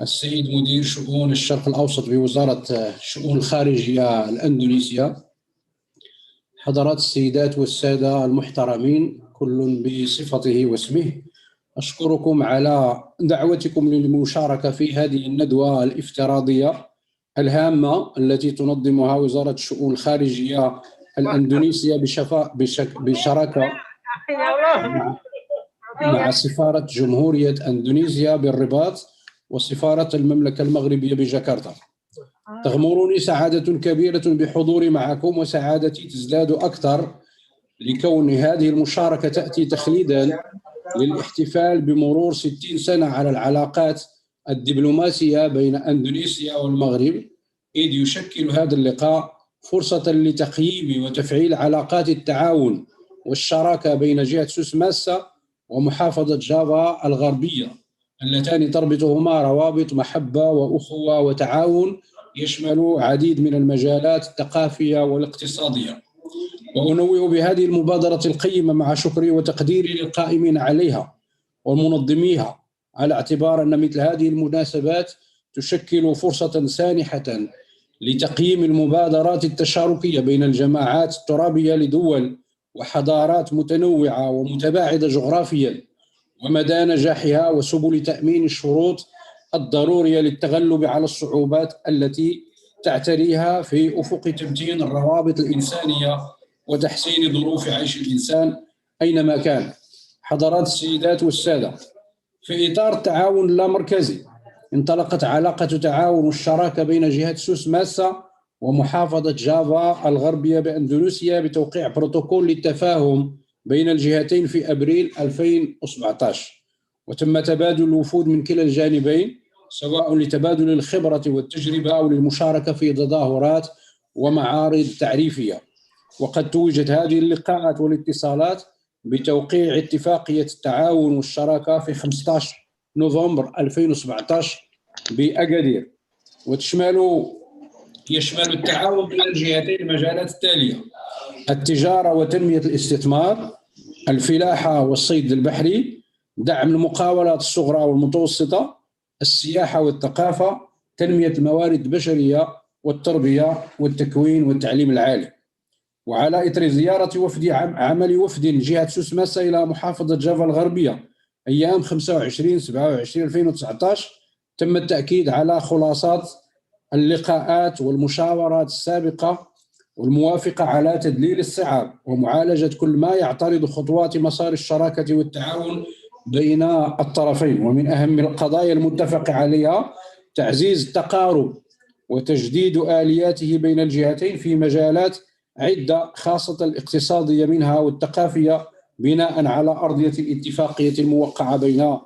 السيد مدير شؤون الشرق الأوسط بوزارة الشؤون الخارجية الأندونيسية، حضرات السيدات والسادة المحترمين كل بصفته واسمه، أشكركم على دعوتكم للمشاركة في هذه الندوة الافتراضية الهامة التي تنظمها وزارة الشؤون الخارجية الأندونيسية بشراكة مع سفارة جمهورية إندونيسيا بالرباط وسفارة المملكة المغربية بجاكرتا. تغمرني سعادة كبيرة بحضوري معكم، وسعادتي تزداد أكثر لكون هذه المشاركة تأتي تخليدا للاحتفال بمرور 60 سنة على العلاقات الدبلوماسية بين إندونيسيا والمغرب، إذ يشكل هذا اللقاء فرصة لتقييم وتفعيل علاقات التعاون والشراكة بين جهة سوس ماسا ومحافظة جافا الغربية، اللتان تربطهما روابط محبة وأخوة وتعاون يشمل عديد من المجالات الثقافية والاقتصادية. وأنوه بهذه المبادرة القيمة مع شكري وتقديري للقائمين عليها ومنظميها، على اعتبار أن مثل هذه المناسبات تشكل فرصة سانحة لتقييم المبادرات التشاركية بين الجماعات الترابية لدول وحضارات متنوعة ومتباعدة جغرافيا، ومدى نجاحها وسبل تأمين الشروط الضرورية للتغلب على الصعوبات التي تعتريها في أفق تمتين الروابط الإنسانية وتحسين ظروف عيش الإنسان أينما كان. حضرات السيدات والسادة، في إطار التعاون اللامركزي انطلقت علاقة تعاون والشراكة بين جهة سوس ماسا ومحافظة جافا الغربية بإندونيسيا بتوقيع بروتوكول للتفاهم بين الجهتين في أبريل 2017، وتم تبادل الوفود من كلا الجانبين، سواء لتبادل الخبرة والتجربة أو للمشاركة في تظاهرات ومعارض تعريفية. وقد توجت هذه اللقاءات والاتصالات بتوقيع اتفاقية التعاون والشراكة في 15 نوفمبر 2017 بأكادير، يشمل التعاون بين الجهتين المجالات التالية: التجارة وتنمية الاستثمار، الفلاحة والصيد البحري، دعم المقاولات الصغرى والمتوسطة، السياحة والثقافة، تنمية الموارد البشرية والتربية والتكوين والتعليم العالي. وعلى إثر زيارة عمل وفد جهة سوس ماسا إلى محافظة جافا الغربية أيام 25/27/2019 تم التأكيد على خلاصات اللقاءات والمشاورات السابقة والموافقة على تدليل الصعاب ومعالجة كل ما يعترض خطوات مسار الشراكة والتعاون بين الطرفين. ومن أهم القضايا المتفق عليها تعزيز التقارب وتجديد آلياته بين الجهتين في مجالات عدة، خاصة الاقتصادية منها والثقافية، بناء على أرضية الاتفاقية الموقعة بين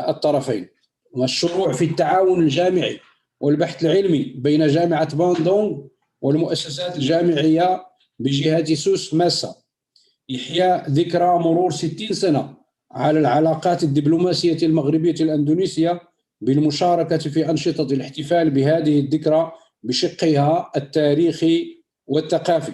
الطرفين. والشروع في التعاون الجامعي والبحث العلمي بين جامعة باندونغ والمؤسسات الجامعية بجهة سوس ماسا، إحياء ذكرى مرور 60 سنة على العلاقات الدبلوماسية المغربية الأندونيسية بالمشاركة في أنشطة الاحتفال بهذه الذكرى بشقها التاريخي والثقافي.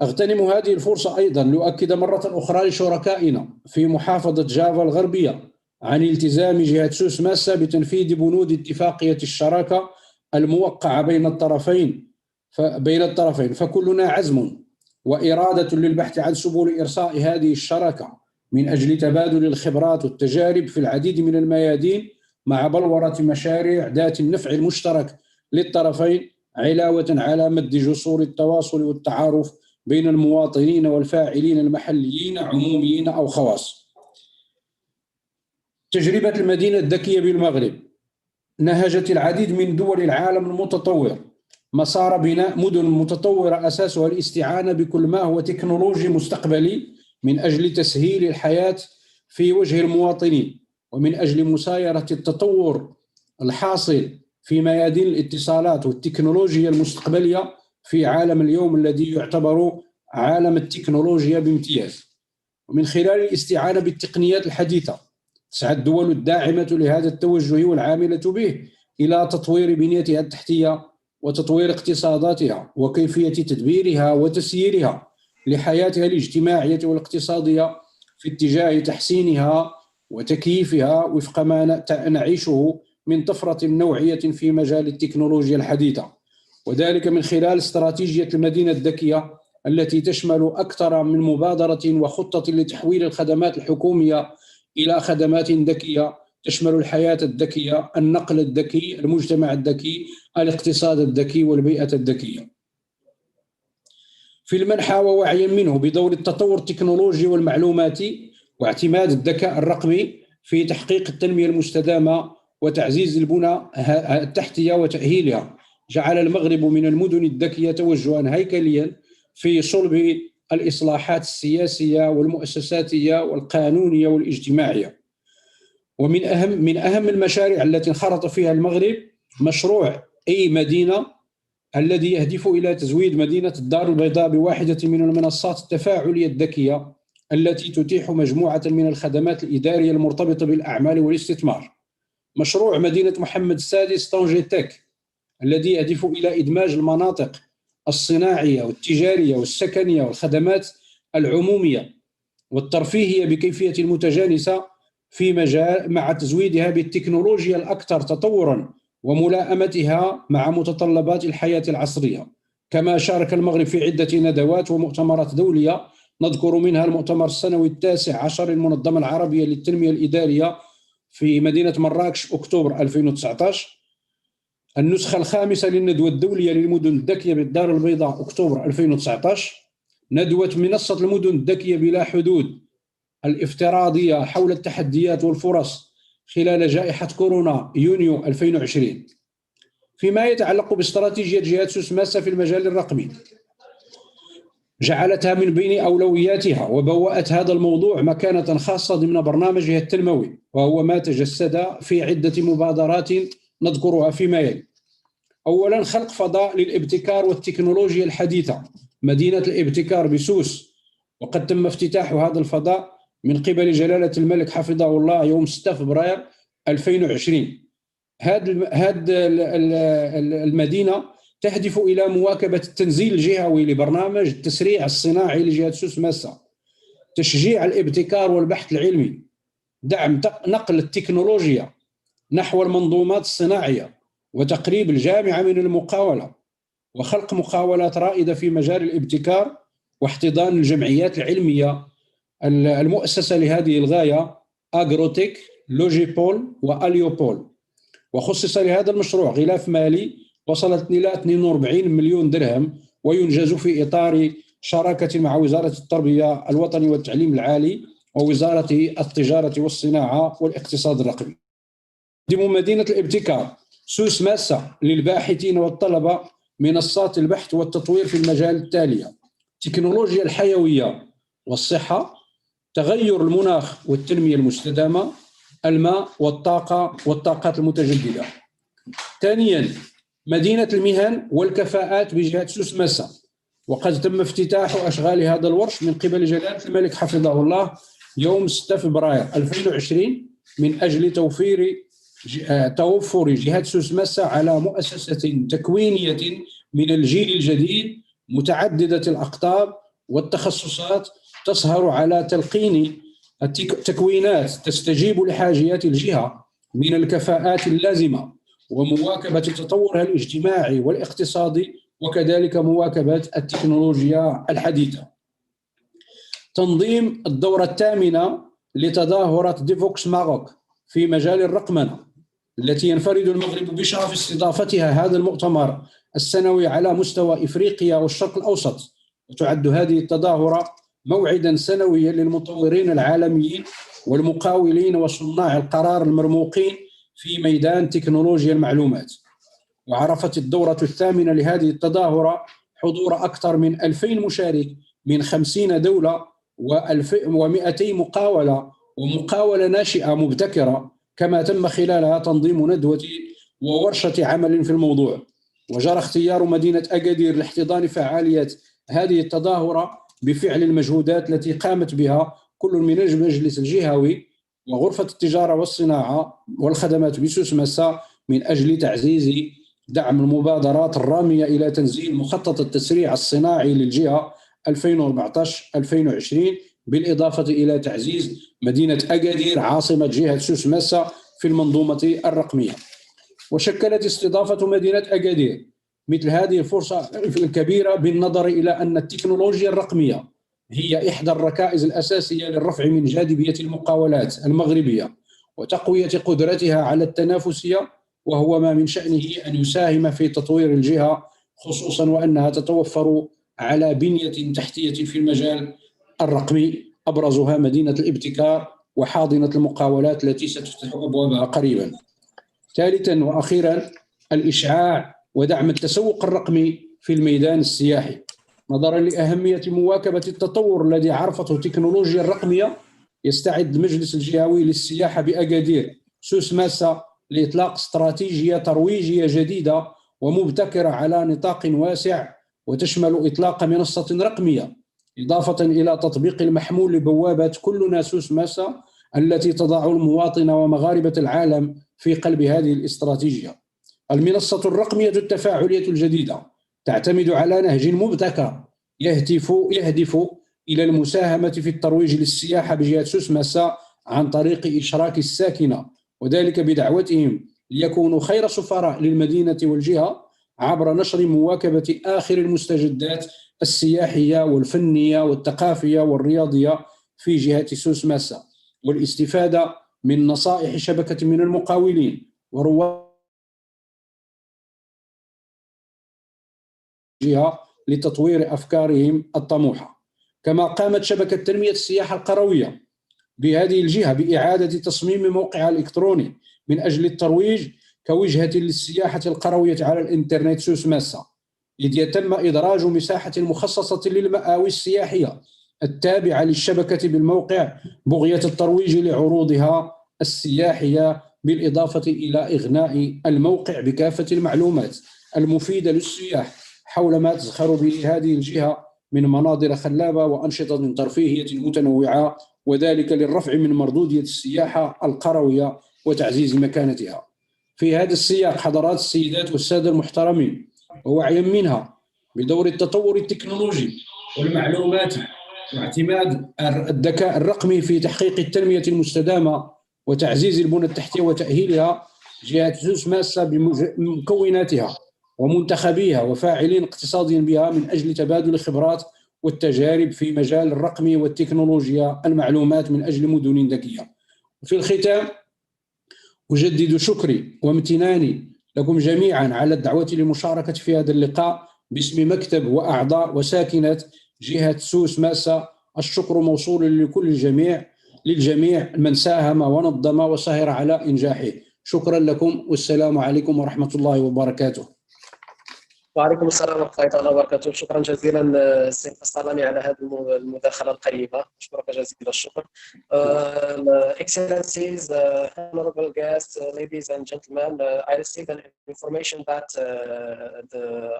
أغتنم هذه الفرصة أيضا لأؤكد مرة أخرى لشركائنا في محافظة جافا الغربية عن التزام جهة سوس ماسا بتنفيذ بنود اتفاقية الشراكة الموقعة بين الطرفين بين الطرفين، فكلنا عزم وإرادة للبحث عن سبل إرساء هذه الشراكة من أجل تبادل الخبرات والتجارب في العديد من الميادين مع بلورة مشاريع ذات النفع المشترك للطرفين، علاوة على مد جسور التواصل والتعارف بين المواطنين والفاعلين المحليين عموميين أو خواص. تجربة المدينة الذكية بالمغرب نهجت العديد من دول العالم المتطور مسار بناء مدن متطورة أساسها الاستعانة بكل ما هو تكنولوجي مستقبلي من أجل تسهيل الحياة في وجه المواطنين، ومن أجل مسايرة التطور الحاصل في ميادين الاتصالات والتكنولوجيا المستقبلية في عالم اليوم الذي يعتبر عالم التكنولوجيا بامتياز. ومن خلال الاستعانة بالتقنيات الحديثة تسعى الدول الداعمة لهذا التوجه والعاملة به إلى تطوير بنيتها التحتية وتطوير اقتصاداتها وكيفية تدبيرها وتسييرها لحياتها الاجتماعية والاقتصادية في اتجاه تحسينها وتكييفها وفق ما نعيشه من طفرة نوعية في مجال التكنولوجيا الحديثة، وذلك من خلال استراتيجية المدينة الذكية التي تشمل أكثر من مبادرة وخطة لتحويل الخدمات الحكومية إلى خدمات ذكية تشمل الحياة الذكية، النقل الذكي، المجتمع الذكي، الاقتصاد الذكي والبيئة الذكية. في المنحى ووعيا منه بدور التطور التكنولوجي والمعلوماتي واعتماد الذكاء الرقمي في تحقيق التنمية المستدامة وتعزيز البنى التحتية وتأهيلها، جعل المغرب من المدن الذكية توجها هيكليا في صلب الإصلاحات السياسية والمؤسساتية والقانونية والاجتماعية. ومن أهم المشاريع التي انخرط فيها المغرب مشروع أي مدينة الذي يهدف إلى تزويد مدينة الدار البيضاء بواحدة من المنصات التفاعلية الذكية التي تتيح مجموعة من الخدمات الإدارية المرتبطة بالأعمال والاستثمار. مشروع مدينة محمد السادس طنجة تك الذي يهدف إلى إدماج المناطق الصناعية والتجارية والسكنية والخدمات العمومية والترفيهية بكيفية المتجانسة في مجال مع تزويدها بالتكنولوجيا الأكثر تطوراً وملائمتها مع متطلبات الحياة العصرية. كما شارك المغرب في عدة ندوات ومؤتمرات دولية نذكر منها المؤتمر السنوي 19 للمنظمة العربية للتنمية الإدارية في مدينة مراكش أكتوبر 2019، النسخة الخامسة للندوة الدولية للمدن الذكية بالدار البيضاء أكتوبر 2019، ندوة منصة المدن الذكية بلا حدود الافتراضية حول التحديات والفرص خلال جائحة كورونا يونيو 2020. فيما يتعلق باستراتيجية جهة سوس ماسة في المجال الرقمي جعلتها من بين أولوياتها وبوأت هذا الموضوع مكانة خاصة ضمن برنامجها التنموي، وهو ما تجسد في عدة مبادرات نذكرها فيما يلي. أولا، خلق فضاء للابتكار والتكنولوجيا الحديثة مدينة الابتكار بسوس، وقد تم افتتاح هذا الفضاء من قبل جلالة الملك حفظه الله يوم 6 فبراير 2020. هذه المدينة تهدف إلى مواكبة التنزيل الجهوي لبرنامج التسريع الصناعي لجهة سوس ماسة، تشجيع الابتكار والبحث العلمي، دعم نقل التكنولوجيا نحو المنظومات الصناعية، وتقريب الجامعة من المقاولة، وخلق مقاولات رائدة في مجال الابتكار، واحتضان الجمعيات العلمية المؤسسة لهذه الغاية أغروتيك، لوجيبول وأليوبول. وخصص لهذا المشروع غلاف مالي وصلت إلى 42 مليون درهم، وينجز في إطار شراكة مع وزارة التربية الوطني والتعليم العالي ووزارة التجارة والصناعة والاقتصاد الرقمي. تقدم مدينة الابتكار سوس ماسة للباحثين والطلبة منصات البحث والتطوير في المجال التالية: تكنولوجيا الحيوية والصحة، تغير المناخ والتنمية المستدامة، الماء والطاقة والطاقات المتجددة. ثانياً، مدينة المهن والكفاءات بجهة سوس ماسة، وقد تم افتتاح أشغال هذا الورش من قبل جلالة الملك حفظه الله يوم 6 فبراير 2020 من أجل توفر جهة سوس ماسة على مؤسسة تكوينية من الجيل الجديد متعددة الأقطاب والتخصصات، تسهر على تلقين تكوينات تستجيب لحاجيات الجهة من الكفاءات اللازمة ومواكبة تطورها الاجتماعي والاقتصادي وكذلك مواكبة التكنولوجيا الحديثة. تنظيم الدورة الثامنة لتظاهرة ديفوكس ماروك في مجال الرقمنة، التي ينفرد المغرب بشرف استضافتها هذا المؤتمر السنوي على مستوى إفريقيا والشرق الأوسط. وتعد هذه التظاهرة موعدا سنويا للمطورين العالميين والمقاولين وصناع القرار المرموقين في ميدان تكنولوجيا المعلومات. وعرفت الدورة الثامنة لهذه التظاهرة حضور أكثر من 2000 مشارك من 50 دولة و200 مقاولة ومقاولة ناشئة مبتكرة، كما تم خلالها تنظيم ندوة وورشة عمل في الموضوع. وجرى اختيار مدينة أكادير لاحتضان فعالية هذه التظاهرة بفعل المجهودات التي قامت بها كل من المجلس الجهوي وغرفة التجارة والصناعة والخدمات بسوس مسا من أجل تعزيز دعم المبادرات الرامية إلى تنزيل مخطط التسريع الصناعي للجهة 2014-2020، بالإضافة إلى تعزيز مدينة أكادير عاصمة جهة سوس مسا في المنظومة الرقمية. وشكلت استضافة مدينة أكادير مثل هذه الفرصة الكبيرة بالنظر إلى أن التكنولوجيا الرقمية هي إحدى الركائز الأساسية للرفع من جاذبية المقاولات المغربية وتقوية قدرتها على التنافسية، وهو ما من شأنه أن يساهم في تطوير الجهة، خصوصا وأنها تتوفر على بنية تحتية في المجال الرقمي أبرزها مدينة الابتكار وحاضنة المقاولات التي ستفتح أبوابها قريبا. ثالثا وأخيرا الإشعاع ودعم التسوق الرقمي في الميدان السياحي. نظرا لأهمية مواكبة التطور الذي عرفته التكنولوجيا الرقمية، يستعد المجلس الجهوي للسياحة بأكادير سوس ماسا لإطلاق استراتيجية ترويجية جديدة ومبتكرة على نطاق واسع، وتشمل إطلاق منصة رقمية إضافة إلى تطبيق المحمول لبوابة كلنا سوس ماسا التي تضع المواطن ومغاربة العالم في قلب هذه الاستراتيجية. المنصة الرقمية التفاعلية الجديدة تعتمد على نهج مبتكر يهدف إلى المساهمة في الترويج للسياحة بجهة سوس مسا عن طريق إشراك الساكنة، وذلك بدعوتهم ليكونوا خير سفراء للمدينة والجهة عبر نشر مواكبة آخر المستجدات السياحية والفنية والثقافية والرياضية في جهة سوس مسا، والاستفادة من نصائح شبكة من المقاولين ورواد الجهة لتطوير أفكارهم الطموحة. كما قامت شبكة تنمية السياحة القروية بهذه الجهة بإعادة تصميم موقعها الإلكتروني من أجل الترويج كوجهة للسياحة القروية على الإنترنت سوس مسا، إذ يتم إدراج مساحة مخصصة للمآوي السياحية التابعة للشبكة بالموقع بغية الترويج لعروضها السياحية، بالإضافة إلى إغناء الموقع بكافة المعلومات المفيدة للسياح حول ما تزخر به هذه الجهة من مناظر خلابة وأنشطة ترفيهية متنوعة، وذلك للرفع من مردودية السياحة القروية وتعزيز مكانتها. في هذا السياق حضرات السيدات والسادة المحترمين، ووعيا منها بدور التطور التكنولوجي والمعلوماتي واعتماد الذكاء الرقمي في تحقيق التنمية المستدامة وتعزيز البنى التحتية وتأهيلها، جهة سوس ماسا بمكوناتها ومنتخبيها وفاعلين اقتصاديا بها من أجل تبادل الخبرات والتجارب في مجال الرقم والتكنولوجيا المعلومات من أجل مدن ذكية. وفي الختام أجدد شكري وامتناني لكم جميعا على الدعوة للمشاركة في هذا اللقاء باسم مكتب وأعضاء وساكنة جهة سوس ماسا. الشكر موصول للجميع من ساهم ونظم وسهر على إنجاحه. شكرا لكم والسلام عليكم ورحمة الله وبركاته. وعليكم السلام ورحمة الله وبركاته. شكرا جزيلا سيد قسطلاني على هذه المداخلة القيمة، أشكرك جزيل الشكر. Excellencies, honorable guests, ladies and gentlemen, I received an information that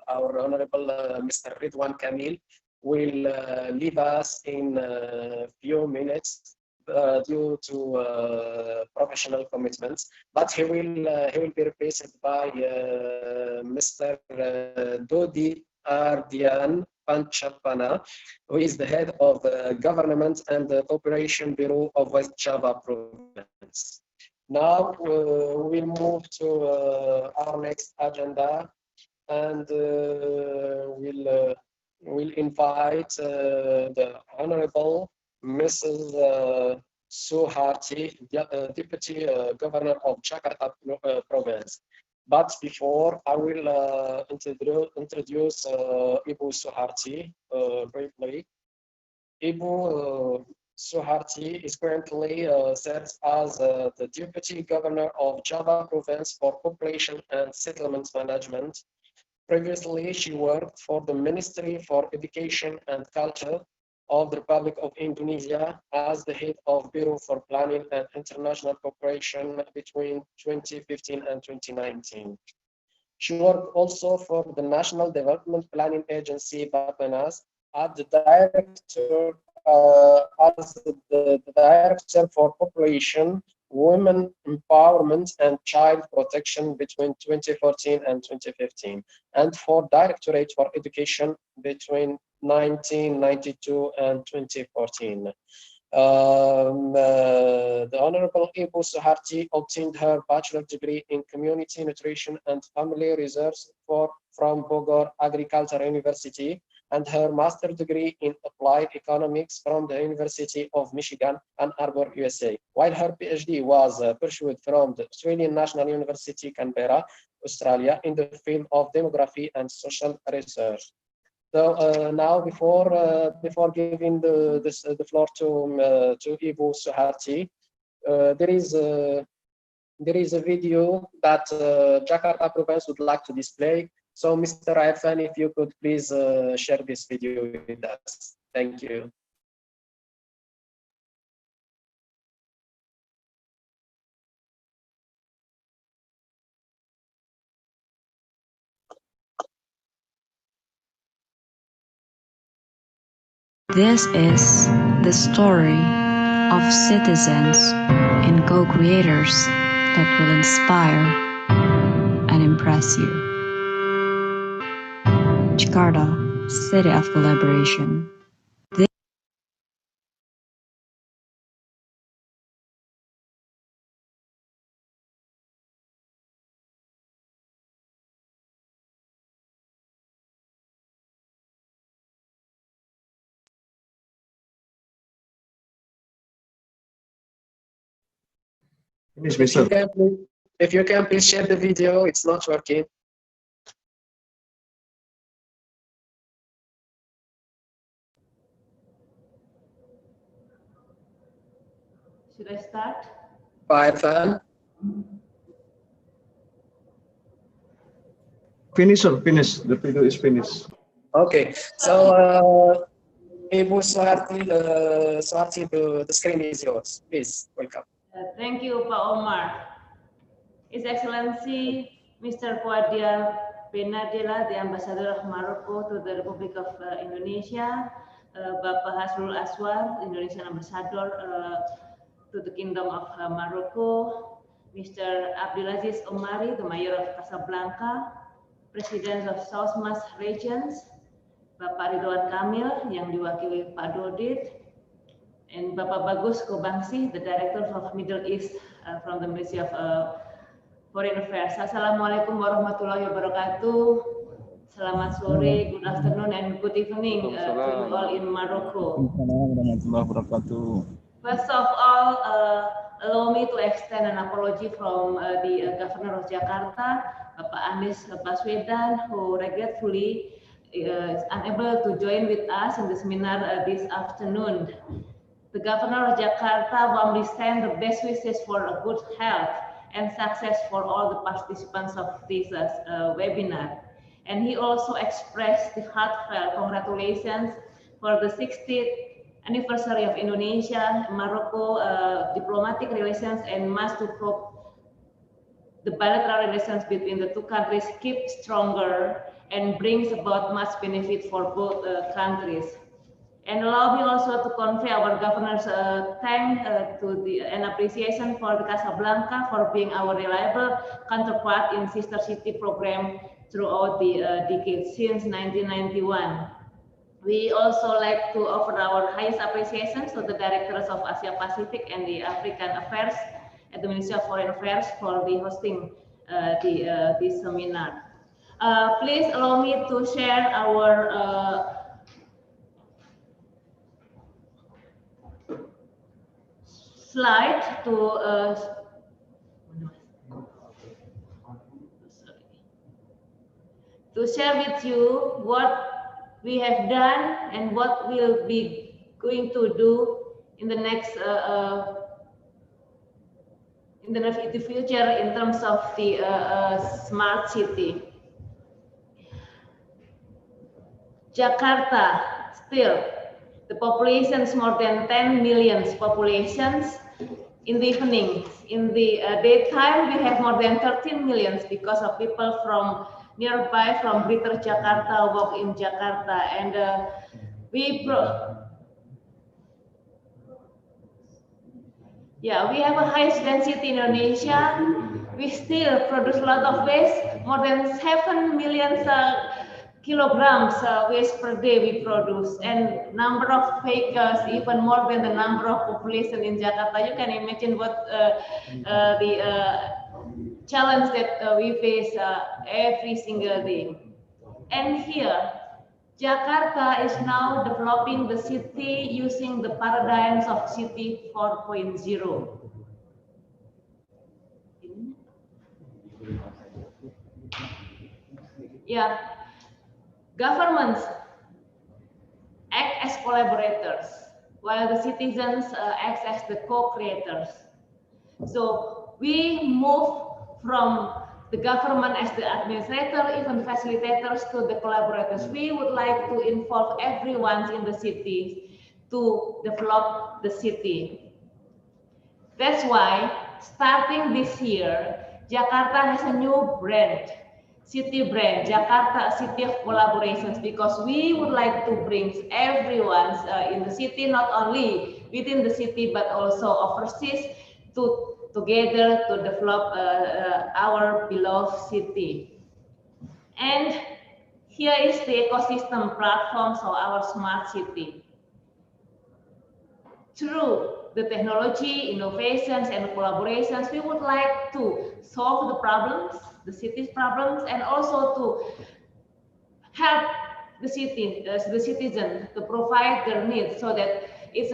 our honorable Mr. Ridwan Kamil will leave us in a few minutes due to professional commitments, but he will be replaced by Mr. Dodi Ardian Panchapana, who is the head of the Government and the Cooperation Bureau of West Java Province. Now we'll move to our next agenda. and we'll invite the Honorable Mrs. Suharti, Deputy Governor of Jakarta Province. But before, I will introduce Ibu Suharti briefly. Ibu Suharti is currently serves as the Deputy Governor of Java Province for Population and Settlement Management. Previously, she worked for the Ministry for Education and Culture of the Republic of Indonesia as the head of Bureau for Planning and International Cooperation between 2015 and 2019. She worked also for the National Development Planning Agency, Bappenas, as the Director for Population, Women Empowerment and Child Protection between 2014 and 2015, and for Directorate for Education between 1992 and 2014. The Honorable Ibu Suharti obtained her bachelor degree in Community Nutrition and Family Research from Bogor Agricultural University and her master's degree in Applied Economics from the University of Michigan, Ann Arbor, USA, while her PhD was pursued from the Australian National University, Canberra, Australia, in the field of demography and social research. So now, before giving the floor to Ibu Suharti, there is a video that Jakarta Province would like to display. So, Mr. Irfan, if you could please share this video with us. Thank you. This is the story of citizens and co-creators that will inspire and impress you. Jakarta, City of Collaboration. If you can please share the video, it's not working. Should I start? Irfan. Finish. The video is finished. Okay, so Ibu Suharti, the screen is yours. Please, welcome. Thank you, Pak Omar. His Excellency, Mr. Ouadia Benabdillah, the Ambassador of Morocco to the Republic of Indonesia, Bapak Hasrul Azwar, Indonesian Ambassador to the Kingdom of Morocco, Mr. Abdulaziz Omari, the Mayor of Casablanca, President of South-Mas Regions, Bapak Ridwan Kamil yang diwakili Pak Dodit, and Bapak Bagus Hendraning Kobarsyih, the Director of Middle East from the Ministry of Foreign Affairs. Assalamualaikum warahmatullahi wabarakatuh. Selamat sore, good afternoon, and good evening to you all in Morocco. First of all, allow me to extend an apology from the Governor of Jakarta, Bapak Anies Baswedan, who regretfully is unable to join with us in the seminar this afternoon. The Governor of Jakarta warmly sends the best wishes for a good health and success for all the participants of this webinar. And he also expressed the heartfelt congratulations for the 60th anniversary of Indonesia, Morocco diplomatic relations, and must to hope the bilateral relations between the two countries keep stronger and brings about much benefit for both countries. And allow me also to convey our governor's thanks and appreciation for the Casablanca for being our reliable counterpart in Sister City program throughout the decade since 1991. We also like to offer our highest appreciations to the directors of Asia Pacific and the African Affairs at the Ministry of Foreign Affairs for the hosting this seminar. Please allow me to share our slide to share with you what we have done and what we'll be going to do in the next in the future in terms of the smart city. Jakarta, still, the population is more than 10 million populations. In the evenings, in the daytime, we have more than 13 million because of people from nearby, from Greater Jakarta, work in Jakarta, and we have a highest density in Indonesia. We still produce a lot of waste, more than 7 million kilograms waste per day we produce, and number of vehicles even more than the number of population in Jakarta. You can imagine what the challenge that we face every single day. And here, Jakarta is now developing the city using the paradigms of City 4.0. Yeah. Governments act as collaborators, while the citizens act as the co-creators. So we move from the government as the administrator, even facilitators, to the collaborators. We would like to involve everyone in the city to develop the city. That's why, starting this year, Jakarta has a new brand. City brand, Jakarta, a city of collaborations, because we would like to bring everyone in the city, not only within the city, but also overseas, together to develop our beloved city. And here is the ecosystem platform for our smart city. Through the technology, innovations, and collaborations, we would like to solve the problems, the city's problems, and also to help the city, the citizen, to provide their needs, so that it's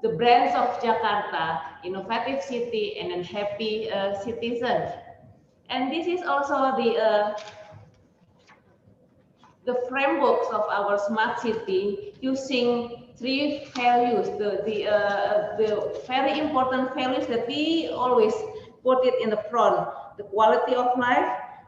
the brands of Jakarta, innovative city and a happy citizen. And this is also the frameworks of our smart city using 3 values, the very important values that we always put it in the front: the quality of life,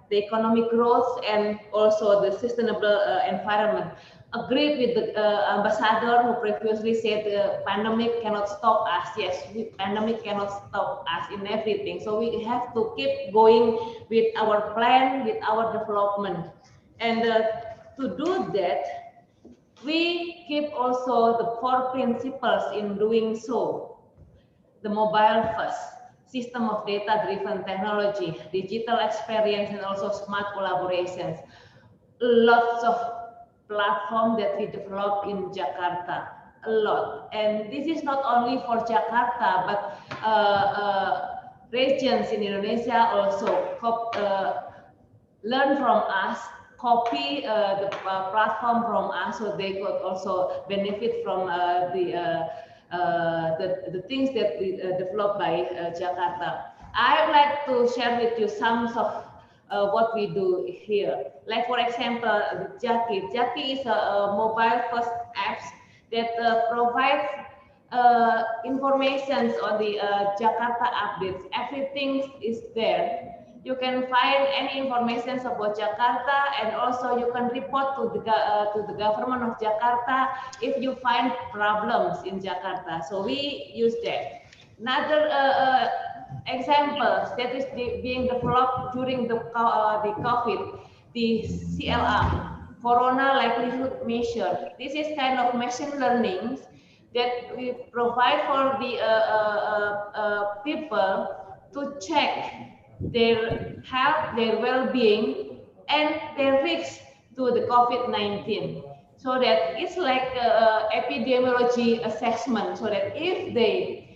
the economic growth, and also the sustainable environment. Agreed with the ambassador who previously said the pandemic cannot stop us. Yes, pandemic cannot stop us in everything. So we have to keep going with our plan, with our development. And to do that, we keep also the 4 principles in doing so: the mobile first, system of data-driven technology, digital experience, and also smart collaborations. Lots of platform that we develop in Jakarta, a lot. And this is not only for Jakarta, but regions in Indonesia also learn from us, copy the platform from us, so they could also benefit from the things that we developed by Jakarta. I would like to share with you some of what we do here. Like, for example, Jaki. Jaki is a mobile first apps that provides information on the Jakarta updates. Everything is there. You can find any information about Jakarta, and also you can report to the government of Jakarta if you find problems in Jakarta. So we use that. Another example that is being developed during the COVID, the CLR, Corona Likelihood Measure. This is kind of machine learning that we provide for the people to check their health, their well-being, and their risk to the COVID-19. So that it's like epidemiology assessment, so that if they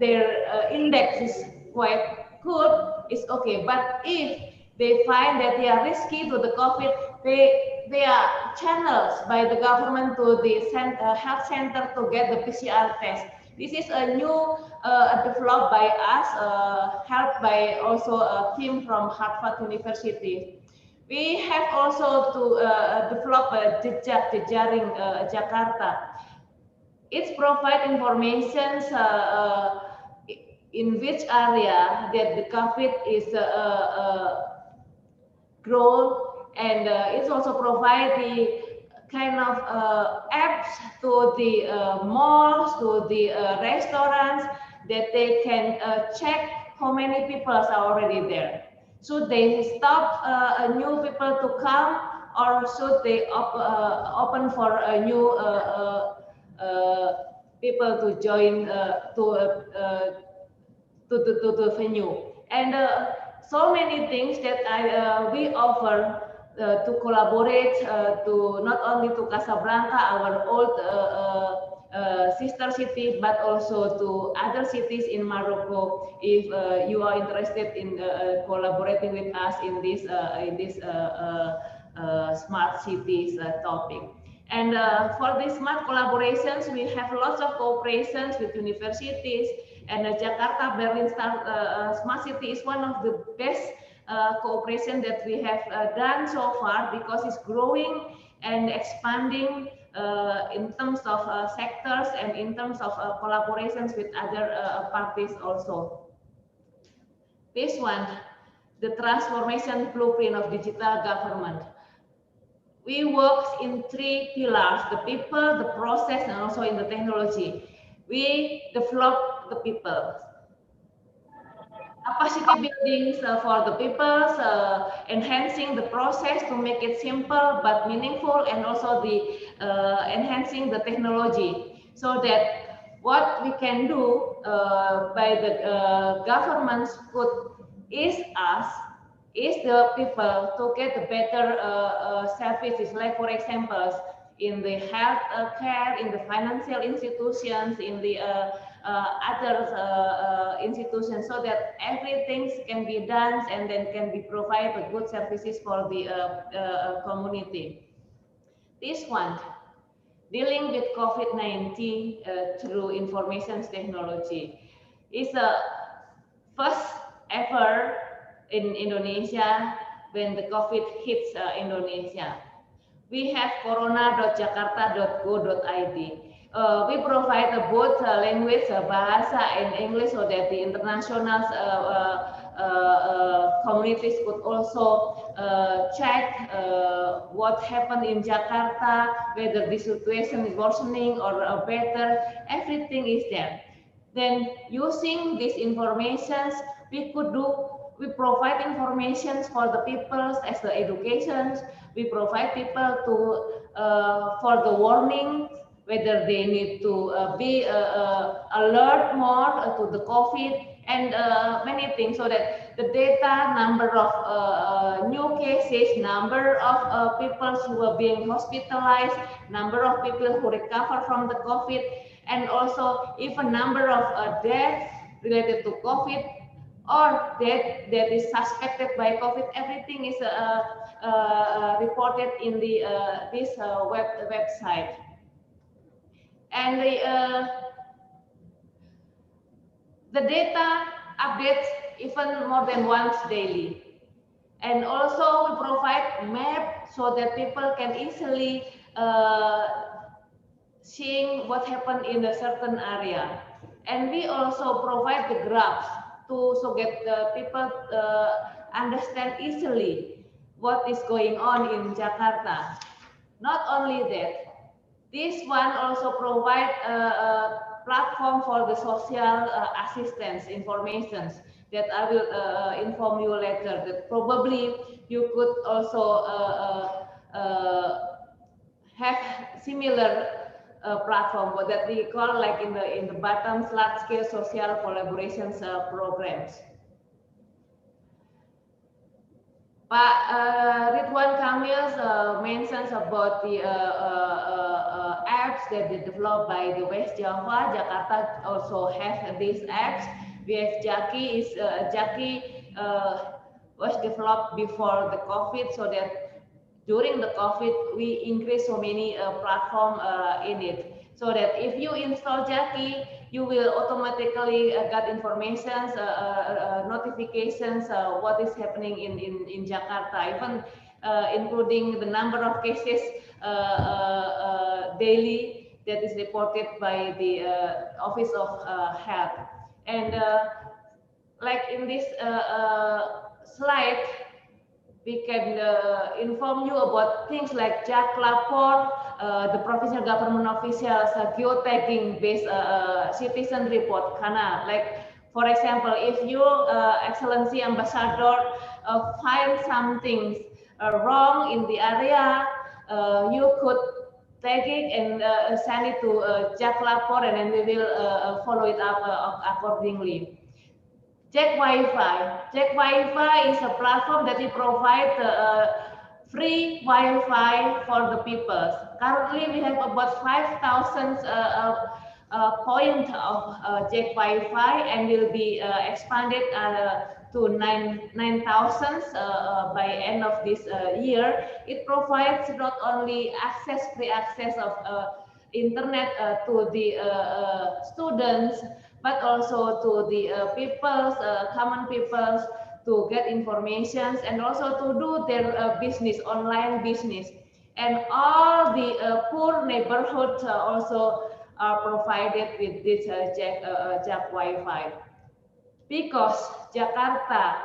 their index is quite good, it's okay. But if they find that they are risky to the COVID, they are channels by the government to the health center to get the PCR test. This is a new developed by us, helped by also a team from Harvard University. We have also to develop a jejaring Jakarta. It's provide information in which area that the COVID is grown, and it's also provide the kind of apps to the malls, to the restaurants, that they can check how many people are already there. Should they stop new people to come, or should they open for a new people to join to the venue? And so many things that we offer to collaborate to not only to Casablanca, our old sister city, but also to other cities in Morocco. If you are interested in collaborating with us in this smart cities topic. And for these smart collaborations, we have lots of cooperations with universities. And Jakarta Berlin Smart City is one of the best cooperation that we have done so far, because it's growing and expanding in terms of sectors and in terms of collaborations with other parties also. This one, the transformation blueprint of digital government. We work in 3 pillars: the people, the process, and also in the technology. We develop the people. Capacity building for the people, enhancing the process to make it simple but meaningful, and also the enhancing the technology, so that what we can do by the governments could is us, is the people to get the better services, like for example, in the health care, in the financial institutions, in the other institutions, so that everything can be done and then can be provided good services for the community. This one, dealing with COVID-19 through information technology, is the first ever in Indonesia when the COVID hits Indonesia. We have corona.jakarta.go.id. We provide both language, bahasa, and English, so that the international communities could also check what happened in Jakarta, whether the situation is worsening or better. Everything is there. Then using these informations, we provide information for the people as the education. We provide people to for the warning, whether they need to be alert more to the COVID, and many things, so that the data, number of new cases, number of people who are being hospitalized, number of people who recover from the COVID, and also even number of deaths related to COVID, or that is suspected by COVID. Everything is reported in the this website. And the data updates even more than once daily. And also we provide map so that people can easily seeing what happened in a certain area. And we also provide the graphs so get the people understand easily what is going on in Jakarta. Not only that, this one also provide a platform for the social assistance informations that I will inform you later. That probably you could also have similar platform, what that we call like in the bottom, large scale social collaborations programs. Pak Ridwan Kamil mentions about the apps that are developed by the West Java. Jakarta also has these apps. We have Jaki was developed before the COVID, so that during the COVID, we increase so many platform in it. So that if you install Jaki, you will automatically get informations, notifications, what is happening in Jakarta, even including the number of cases daily that is reported by the Office of Health. And like in this slide, we can inform you about things like Jak Lapor, the provincial government officials geotagging based citizen report. Karena, like for example, if you Excellency Ambassador find something wrong in the area, you could tag it and send it to Jak Lapor, and then we will follow it up accordingly. Check Wi-Fi. Check Wi-Fi is a platform that we provide free Wi-Fi for the people. Currently, we have about 5,000 points of Check Wi-Fi, and will be expanded to 9,000 by end of this year. It provides not only free access of internet to the students, but also to the common peoples, to get information and also to do their business, online business. And all the poor neighborhoods also are provided with this Jak Wi-Fi. Because Jakarta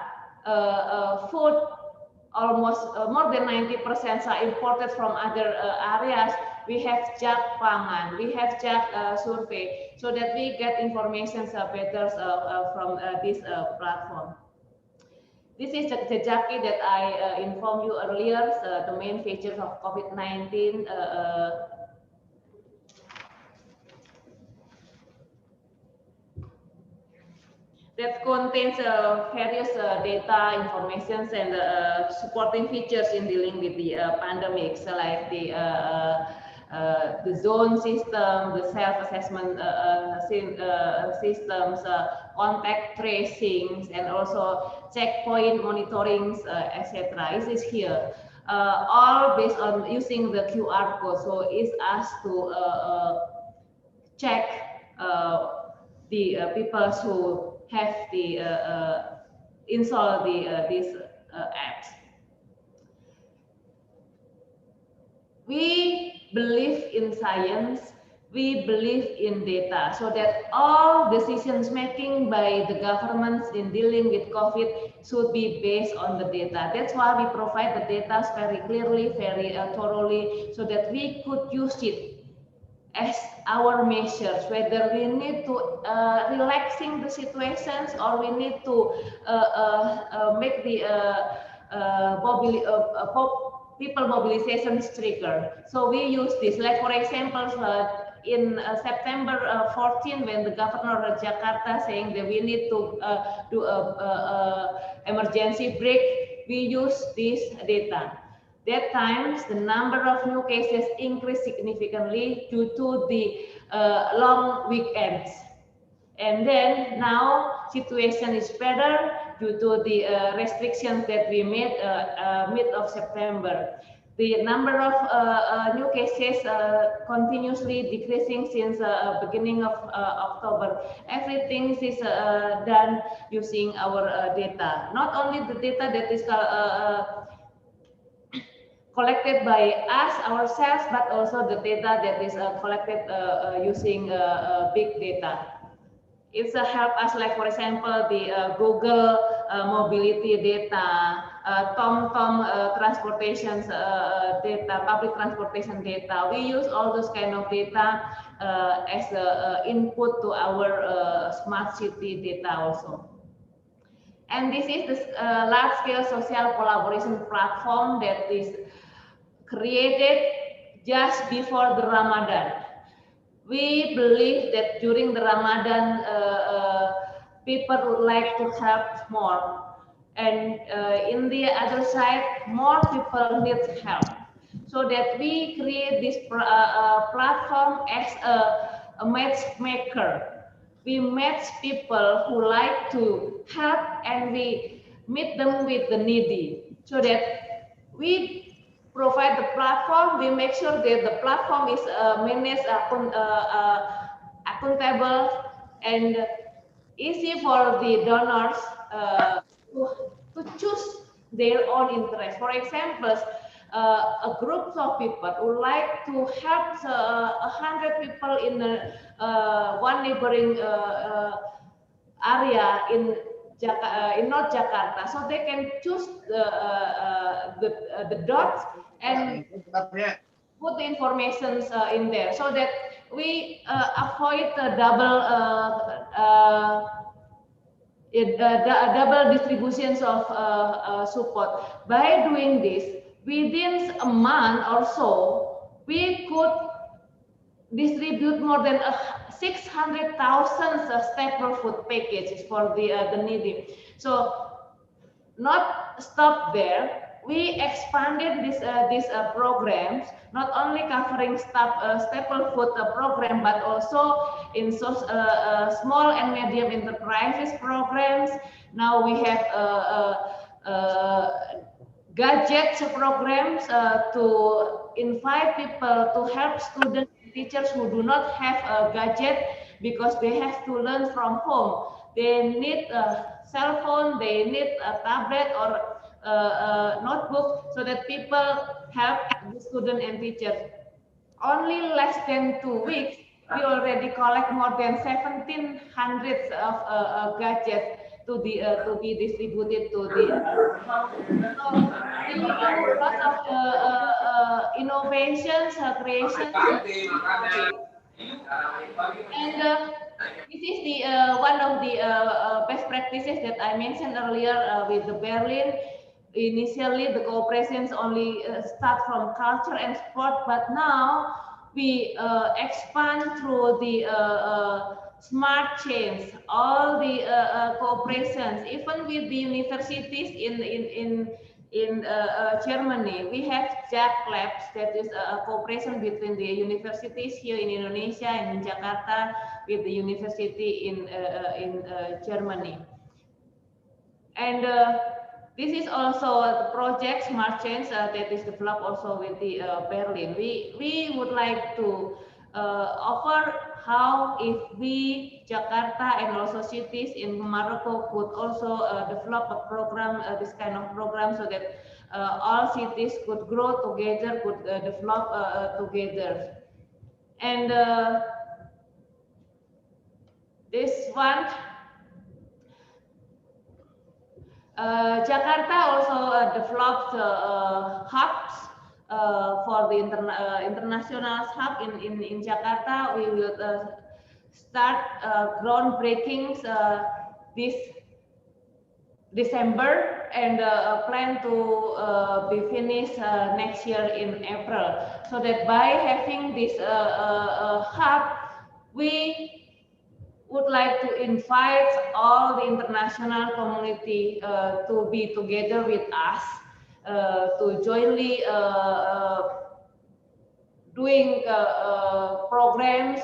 food, almost more than 90% are imported from other areas. We have Jak Pangan, we have Jak survey, so that we get information better from this platform. This is the Jaki that I informed you earlier, the main features of COVID-19. That contains various data, informations, and supporting features in dealing with the pandemics, like the zone system, the self-assessment systems, contact tracings, and also checkpoint monitorings, etc. This is here. All based on using the QR code, so it's asked to check the people who have the install these apps. We believe in science, we believe in data, so that all decisions making by the governments in dealing with COVID should be based on the data. That's why we provide the data very clearly, very thoroughly, so that we could use it as our measures, whether we need to relaxing the situations or we need to make the people mobilization stricter. So we use this, like for example, in September 14, when the governor of Jakarta saying that we need to do emergency break, we use this data. That times the number of new cases increased significantly due to the long weekends. And then now situation is better due to the restrictions that we made mid of September. The number of new cases continuously decreasing since beginning of October. Everything is done using our data. Not only the data that is collected by us ourselves, but also the data that is collected using big data. It's help us, like for example, the Google mobility data, TomTom transportation data, public transportation data. We use all those kind of data as input to our smart city data also. And this is the large-scale social collaboration platform that is created just before the Ramadan. We believe that during the Ramadan, people would like to help more. And in the other side, more people need help. So that we create this platform as a matchmaker. We match people who like to help, and we meet them with the needy, so that we provide the platform. We make sure that the platform is managed accountable and easy for the donors to choose their own interest. For example, a group of people would like to help 100 people in one neighboring area in North Jakarta, so they can choose the dots and put the information in there, so that we avoid the double distributions of support. By doing this, within a month or so, we could distribute more than 600,000 staple food packages for the needy. So, not stop there. We expanded these programs, not only covering staple food program, but also in small and medium enterprises programs. Now we have gadgets programs to invite people to help students and teachers who do not have a gadget because they have to learn from home. They need a cell phone, they need a tablet or notebook, so that people help the student and teachers. Only less than 2 weeks, we already collect more than 1,700 of gadgets to be distributed to the. Lots of innovations, creations, and this is the one of the best practices that I mentioned earlier with the Berlin. Initially, the cooperations only start from culture and sport, but now we expand through the smart chains, all the cooperations, even with the universities in Germany. We have JAC Labs, that is a cooperation between the universities here in Indonesia and in Jakarta with the university in Germany. And this is also the project Smart Change that is developed also with the Berlin. We would like to offer how if we, Jakarta and also cities in Morocco could also develop a program, this kind of program, so that all cities could grow together, could develop together. And this one, Jakarta also developed hubs for the international hub in Jakarta. We will start groundbreakings this December and plan to be finished next year in April. So that by having this hub, we would like to invite all the international community to be together with us, to jointly doing programs,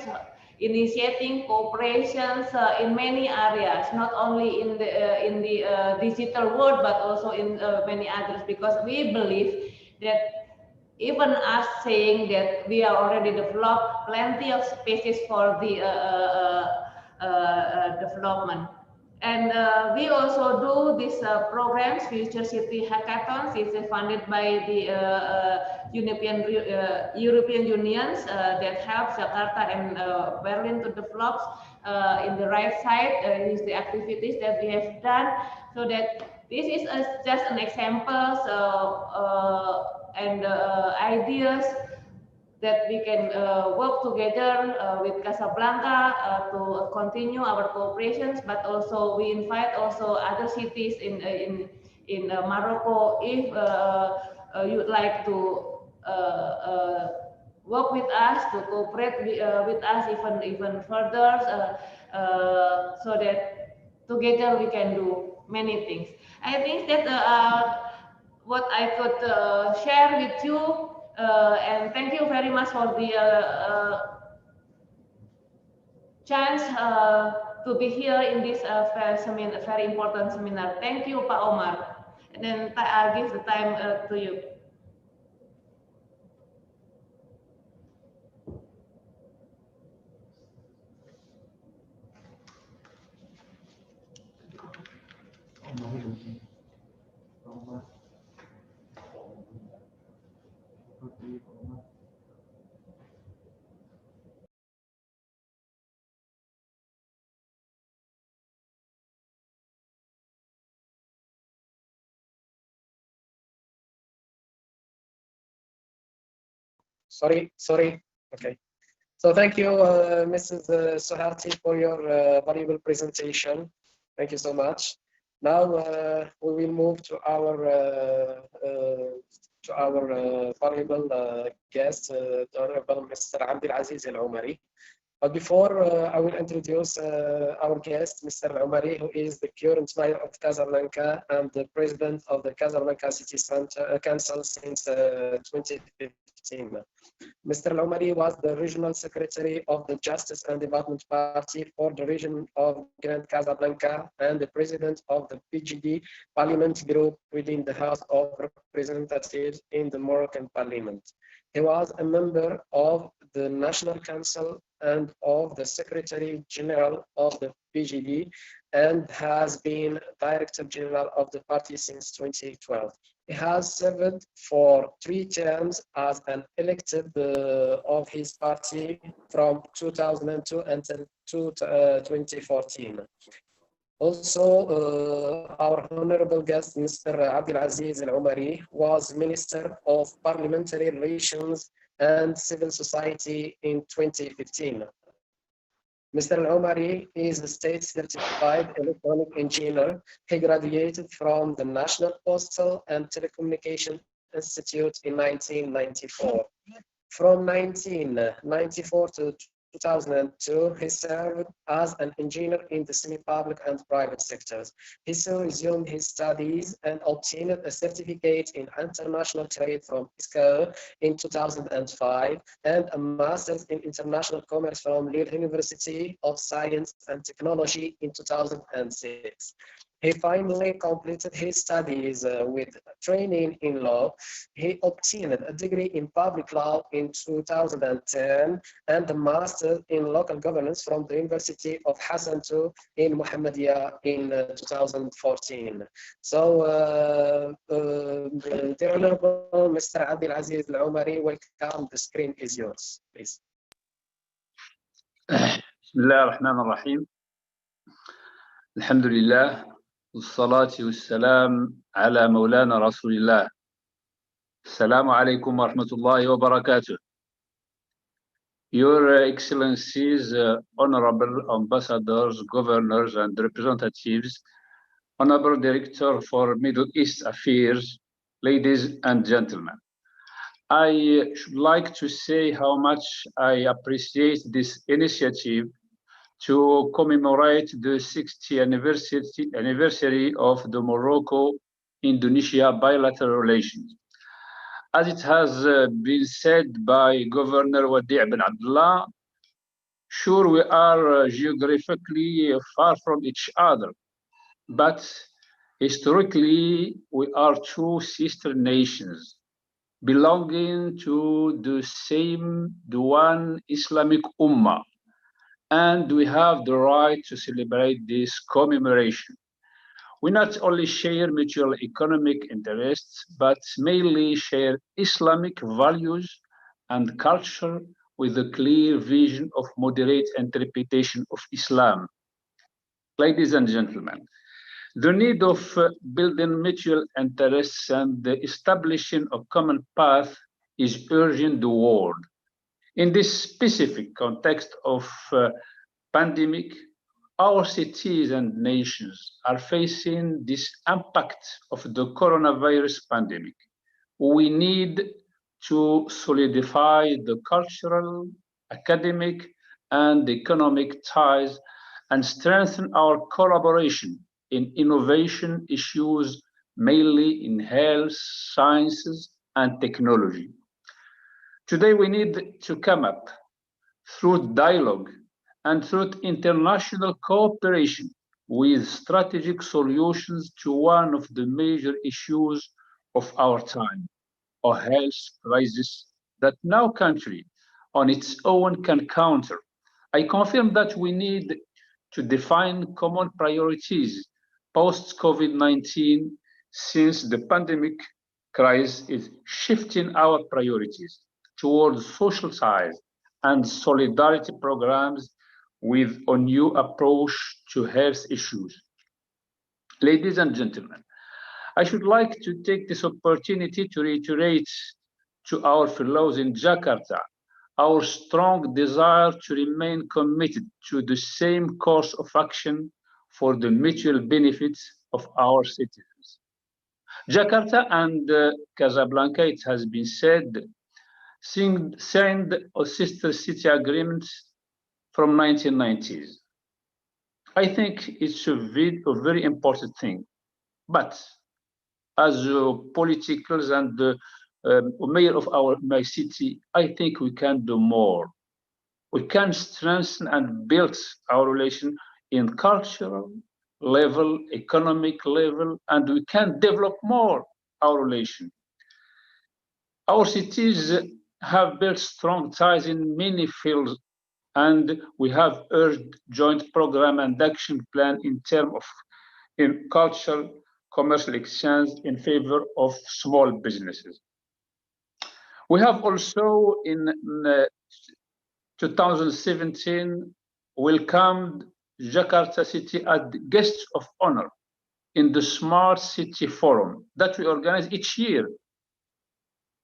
initiating cooperations in many areas, not only in the digital world, but also in many others, because we believe that even us saying that we are already developed plenty of spaces for the development. And we also do these programs, Future City Hackathons. It's funded by the European Union that helps Jakarta and Berlin to develop in the right side is the activities that we have done. So that this is just an example and ideas that we can work together with Casablanca to continue our cooperations, but also we invite also other cities in Morocco if you would like to work with us, to cooperate with us even further, so that together we can do many things. I think that what I could share with you. And thank you very much for the chance to be here in this very important seminar. Thank you, Pak Omar. And then I'll give the time to you. Sorry. Okay. So thank you, Mrs. Soharti, for your valuable presentation. Thank you so much. Now we will move to our valuable guest, the Honorable Mr. Abdulaziz Al Omari. But before I will introduce our guest, Mr. Omari, who is the current mayor of Casablanca and the president of the Casablanca City Council since 2015. Mr. Omari was the regional secretary of the Justice and Development Party for the region of Grand Casablanca and the president of the PGD Parliament group within the House of Representatives in the Moroccan Parliament. He was a member of the National Council and of the Secretary General of the PGD and has been Director General of the party since 2012. He has served for 3 terms as an elected of his party from 2002 until 2014. Also, our honorable guest, Mr. Abdulaziz Al Omari, was Minister of Parliamentary Relations and Civil Society in 2015. Mr. Al Omari is a state-certified electronic engineer. He graduated from the National Postal and Telecommunication Institute in 1994. From 1994 to 2002, he served as an engineer in the semi-public and private sectors. He soon resumed his studies and obtained a certificate in international trade from ISCA in 2005 and a master's in international commerce from Lille University of Science and Technology in 2006. He finally completed his studies with training in law. He obtained a degree in public law in 2010 and a master in local governance from the University of Hassan II in Mohammedia in 2014. So, the Honorable Mr. Abdulaziz Al Omari, welcome. The screen is yours, please. بسم الله الرحمن الرحيم. الحمد لله والصلاة والسلام على مولانا رسول الله. السلام عليكم ورحمة الله وبركاته. Your Excellencies, Honorable Ambassadors, Governors and Representatives, Honorable Director for Middle East Affairs, ladies and gentlemen. I should like to say how much I appreciate this initiative to commemorate the 60th anniversary of the Morocco-Indonesia bilateral relations. As it has been said by Governor Ouadia Benabdillah, sure we are geographically far from each other, but historically we are 2 sister nations belonging to the one Islamic Ummah. And we have the right to celebrate this commemoration. We not only share mutual economic interests, but mainly share Islamic values and culture with a clear vision of moderate interpretation of Islam. Ladies and gentlemen, the need of building mutual interests and the establishing a common path is urging the world. In this specific context of pandemic, our cities and nations are facing this impact of the coronavirus pandemic. We need to solidify the cultural, academic, and economic ties and strengthen our collaboration in innovation issues, mainly in health, sciences, and technology. Today, we need to come up through dialogue and through international cooperation with strategic solutions to one of the major issues of our time, a health crisis that no country on its own can counter. I confirm that we need to define common priorities post-COVID-19, since the pandemic crisis is shifting our priorities towards social ties and solidarity programs with a new approach to health issues. Ladies and gentlemen, I should like to take this opportunity to reiterate to our fellows in Jakarta our strong desire to remain committed to the same course of action for the mutual benefits of our citizens. Jakarta and Casablanca, it has been said, signed a sister city agreement from 1990s. I think it's a very important thing, but as politicals and mayor of my city, I think we can do more. We can strengthen and build our relation in cultural level, economic level, and we can develop more our relation. Our cities have built strong ties in many fields, and we have urged joint program and action plan in terms of cultural, commercial exchange in favor of small businesses. We have also in 2017 welcomed Jakarta City as guests of honor in the Smart City Forum that we organize each year.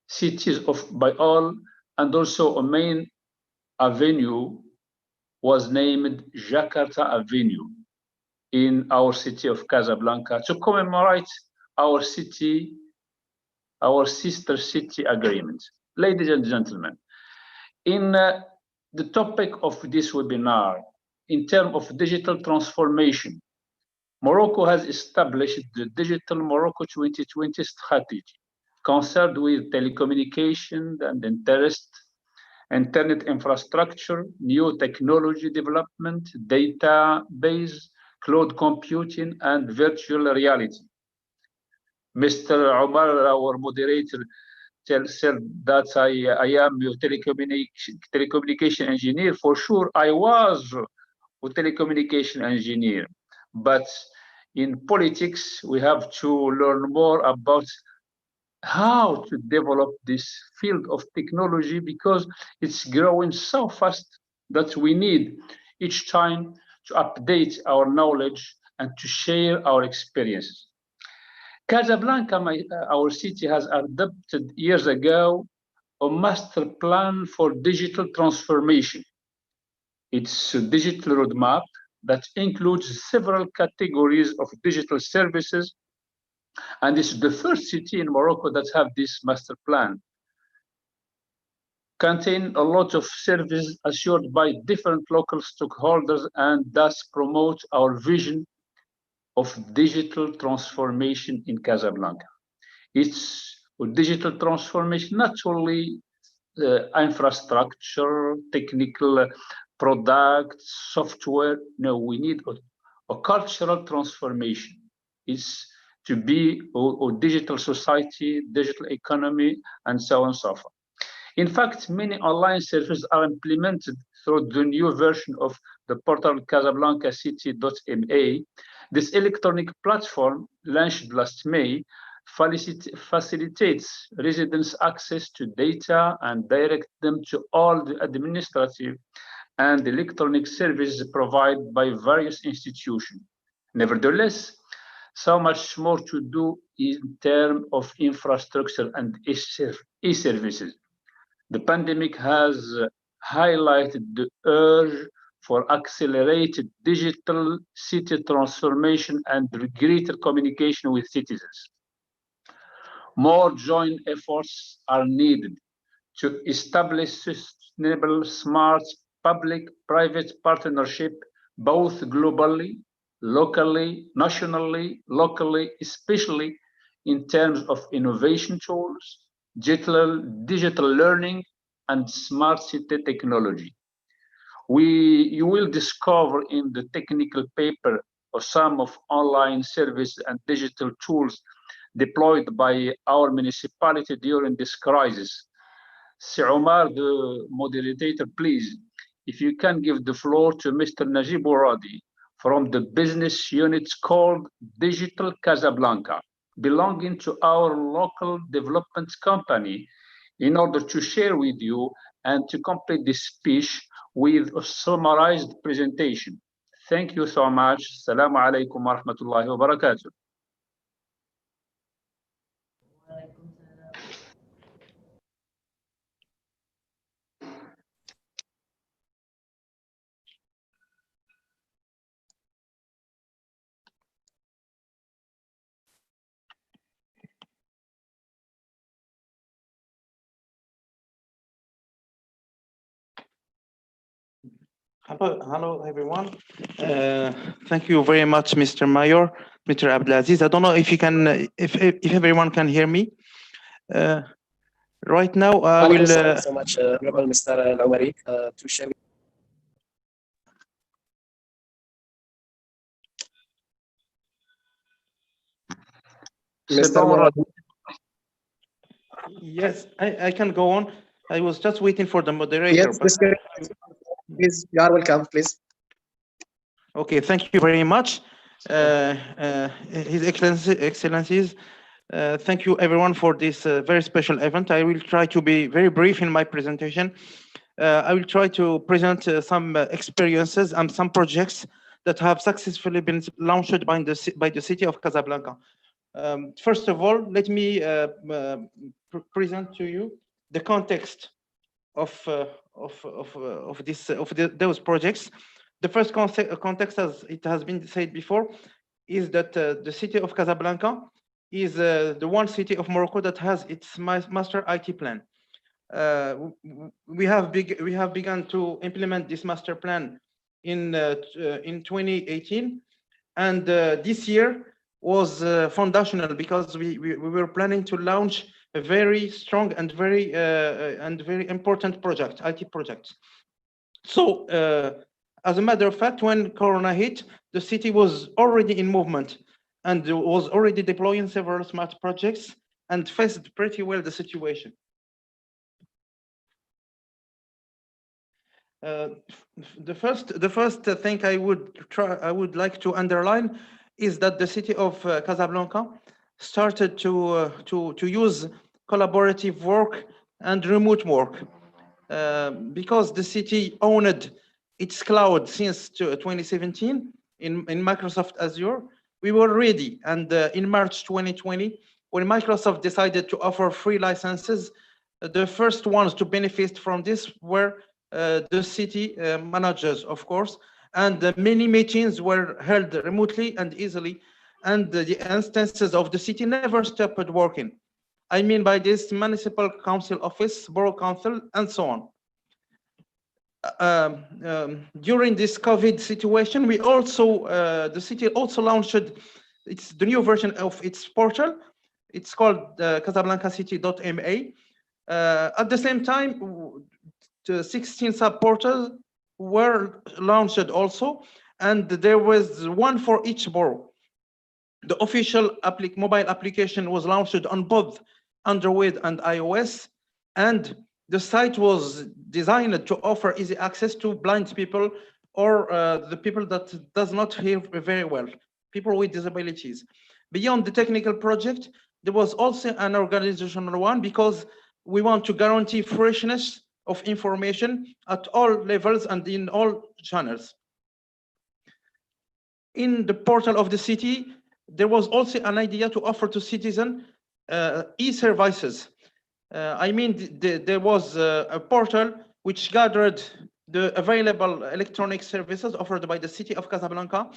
Cities by all, and also a main avenue was named Jakarta Avenue in our city of Casablanca to commemorate our city, our sister city agreement. Ladies and gentlemen, in the topic of this webinar, in terms of digital transformation, Morocco has established the Digital Morocco 2020 strategy, concerned with telecommunication and internet infrastructure, new technology development, database, cloud computing, and virtual reality. Mr. Omar, our moderator, said that I am a telecommunication engineer. For sure, I was a telecommunication engineer, but in politics, we have to learn more about how to develop this field of technology, because it's growing so fast that we need each time to update our knowledge and to share our experiences. Casablanca, our city, has adopted years ago a master plan for digital transformation. It's a digital roadmap that includes several categories of digital services, and it's the first city in Morocco that have this master plan. Contain a lot of services assured by different local stakeholders, and thus promote our vision of digital transformation in Casablanca. It's a digital transformation, not only infrastructure, technical products, software. No, we need a cultural transformation. It's to be a digital society, digital economy, and so on and so forth. In fact, many online services are implemented through the new version of the portal casablancacity.ma. This electronic platform, launched last May, facilitates residents access to data and direct them to all the administrative and electronic services provided by various institutions. Nevertheless, so much more to do in terms of infrastructure and e-services. The pandemic has highlighted the urge for accelerated digital city transformation and greater communication with citizens. More joint efforts are needed to establish sustainable, smart, public-private partnership, both globally, locally, nationally, locally, especially in terms of innovation tools, digital learning, and smart city technology. You will discover in the technical paper or some of online service and digital tools deployed by our municipality during this crisis. Si Omar, the moderator, please, if you can give the floor to Mr. Najib Uradi from the business unit called Digital Casablanca, belonging to our local development company, in order to share with you and to complete this speech with a summarized presentation. Thank you so much. Assalamu alaikum wa rahmatullahi wa barakatuh. Hello, everyone. Thank you very much, Mr. Mayor, Mr. Abdelaziz. I don't know if you can, if everyone can hear me. Right now, I will. Thank you so much, Honorable Mr. Al-Omari, to share. Mr. Murad. Yes, I can go on. I was just waiting for the moderator. Yes, Mr. Please, you are welcome, please. Okay, thank you very much. His Excellencies, thank you everyone for this very special event. I will try to be very brief in my presentation. I will try to present some experiences and some projects that have successfully been launched by the city of Casablanca. First of all, let me present to you the context of those projects. The first context, as it has been said before, is that the city of Casablanca is the one city of Morocco that has its master IT plan. We have begun to implement this master plan in 2018, and this year was foundational because we were planning to launch a very strong and very important project, IT project. So, as a matter of fact, when Corona hit, the city was already in movement and was already deploying several smart projects and faced pretty well the situation. The first thing I would like to underline is that the city of Casablanca started to use collaborative work and remote work because the city owned its cloud since 2017 in Microsoft Azure. We were ready, and in March 2020, when Microsoft decided to offer free licenses, the first ones to benefit from this were the city managers, of course, and many meetings were held remotely and easily, and the instances of the city never stopped working. I mean by this, municipal council office, borough council, and so on. During this COVID situation, we also, the city also launched the new version of its portal. It's called casablancacity.ma. At the same time, 16 sub-portals were launched also, and there was one for each borough. The official mobile application was launched on both Android and iOS, and the site was designed to offer easy access to blind people or the people that does not hear very well, people with disabilities. Beyond the technical project, there was also an organizational one because we want to guarantee freshness of information at all levels and in all channels. In the portal of the city, there was also an idea to offer to citizens e-services. I mean, there was a portal which gathered the available electronic services offered by the city of Casablanca,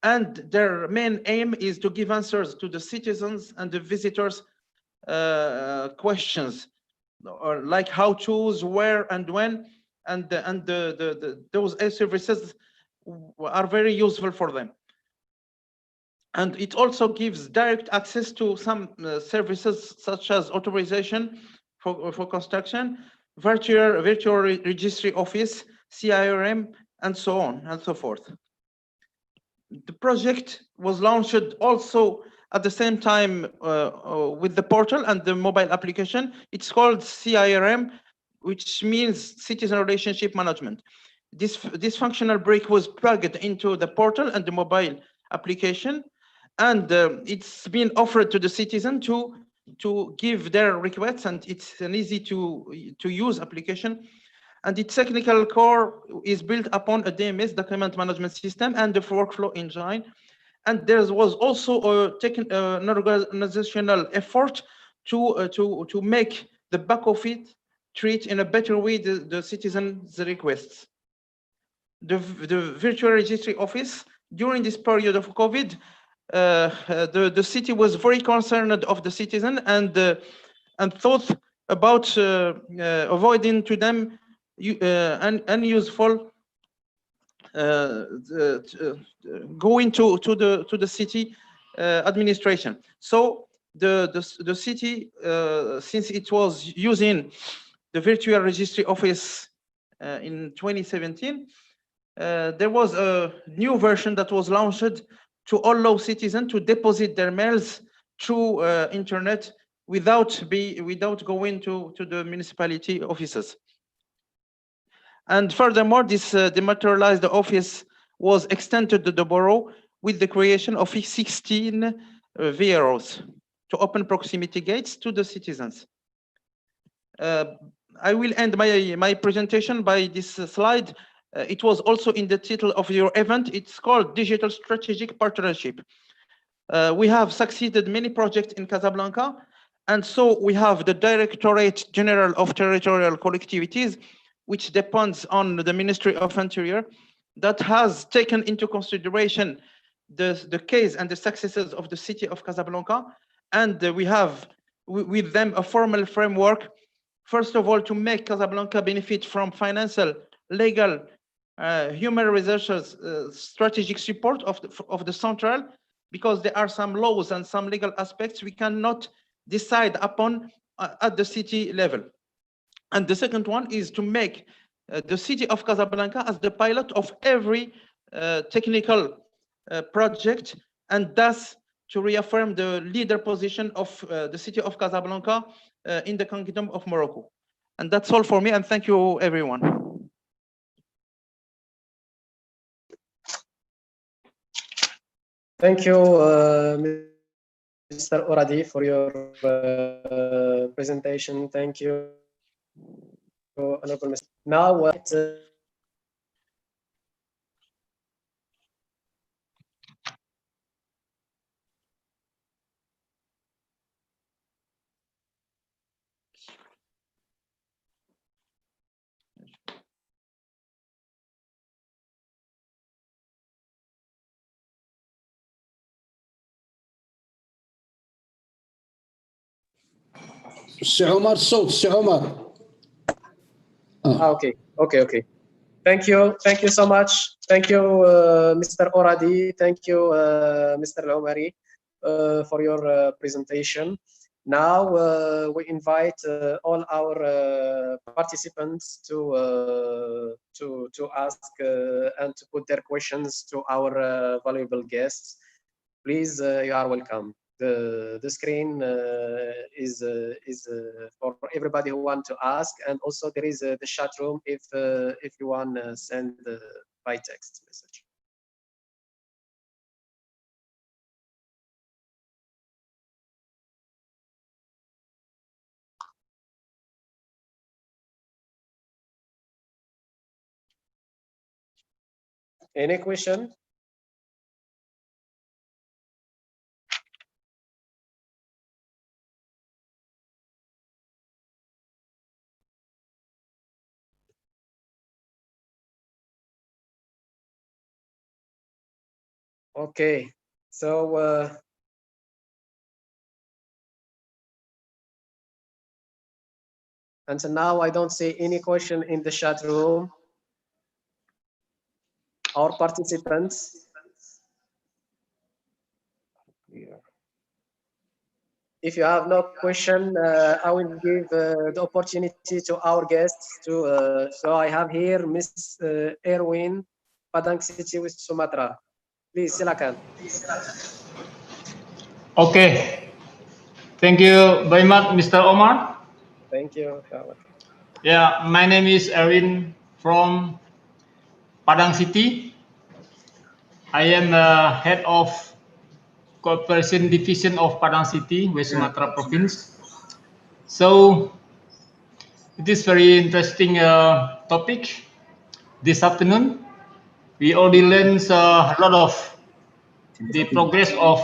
and their main aim is to give answers to the citizens and the visitors' questions, or like how choose, where, and when, and those services are very useful for them. And it also gives direct access to some services such as authorization for construction, virtual registry office, CIRM, and so on and so forth. The project was launched also at the same time with the portal and the mobile application. It's called CIRM, which means Citizen Relationship Management. This functional brick was plugged into the portal and the mobile application, and it's been offered to the citizen to give their requests, and it's an easy to use application. And its technical core is built upon a DMS, document management system, and the workflow engine. And there was also an organizational effort to make the back of it treat in a better way the citizens' requests. The virtual registry office, during this period of COVID, the city was very concerned of the citizen and thought about avoiding to them unuseful going to the city administration. So the city, since it was using the virtual registry office in 2017, there was a new version that was launched to allow citizens to deposit their mails through internet without going to the municipality offices. And furthermore, this dematerialized office was extended to the borough with the creation of 16 VROs to open proximity gates to the citizens. I will end my presentation by this slide. It was also in the title of your event. It's called Digital Strategic Partnership. We have succeeded many projects in Casablanca, and so we have the Directorate General of Territorial Collectivities, which depends on the Ministry of Interior, that has taken into consideration the case and the successes of the city of Casablanca. And we have with them a formal framework, first of all, to make Casablanca benefit from financial, legal, human resources, strategic support of the central, because there are some laws and some legal aspects we cannot decide upon at the city level. And the second one is to make the city of Casablanca as the pilot of every technical project, and thus to reaffirm the leader position of the city of Casablanca in the Kingdom of Morocco. And that's all for me, and thank you, everyone. Thank you, Mr. Ouadia, for your presentation. Thank you, Honorable Mr. Now, السي عمر الصوت السي عمر. Okay. Thank you so much. Thank you, Mr. Ouadia. Thank you, Mr. Ouadia, for your presentation. Now we invite all our participants to ask and to put their questions to our valuable guests. Please, you are welcome. The screen is for everybody who want to ask, and also there is the chat room if you want to send by text message. Any question? Okay, so until now I don't see any question in the chat room. Our participants, If you have no question, I will give the opportunity to our guests. So I have here Miss Erwin, Padang City, West Sumatra. Please, silakan. Okay. Thank you very much, Mr. Omar. Thank you. Yeah, my name is Erwin from Padang City. I am head of Cooperation Division of Padang City, West Sumatra Province. So it is very interesting topic this afternoon. We already learned a lot of the progress of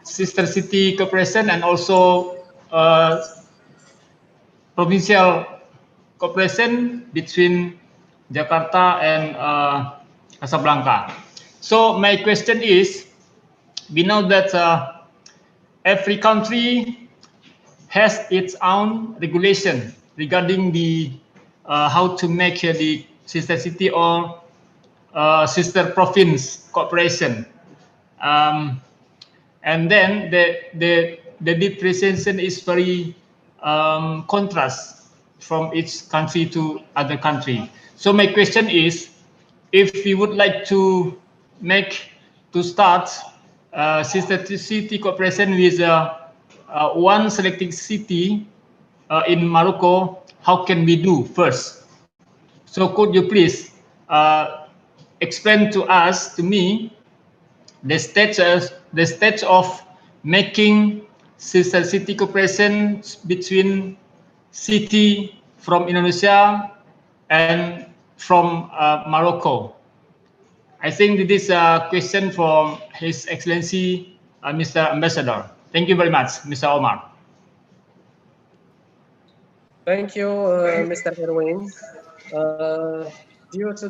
sister city cooperation and also provincial cooperation between Jakarta and Casablanca. So my question is, we know that every country has its own regulation regarding the how to make the sister city or sister province cooperation, and then the differentiation is very contrast from each country to other country. So my question is, if we would like to start sister city cooperation with one selected city in Morocco, how can we do first? So could you please explain to us, to me, the stage of making sister city cooperation between city from Indonesia and from Morocco? I think this is a question from His Excellency Mr. Ambassador. Thank you very much, Mr. Omar. Thank you, Mr. Erwin. Due to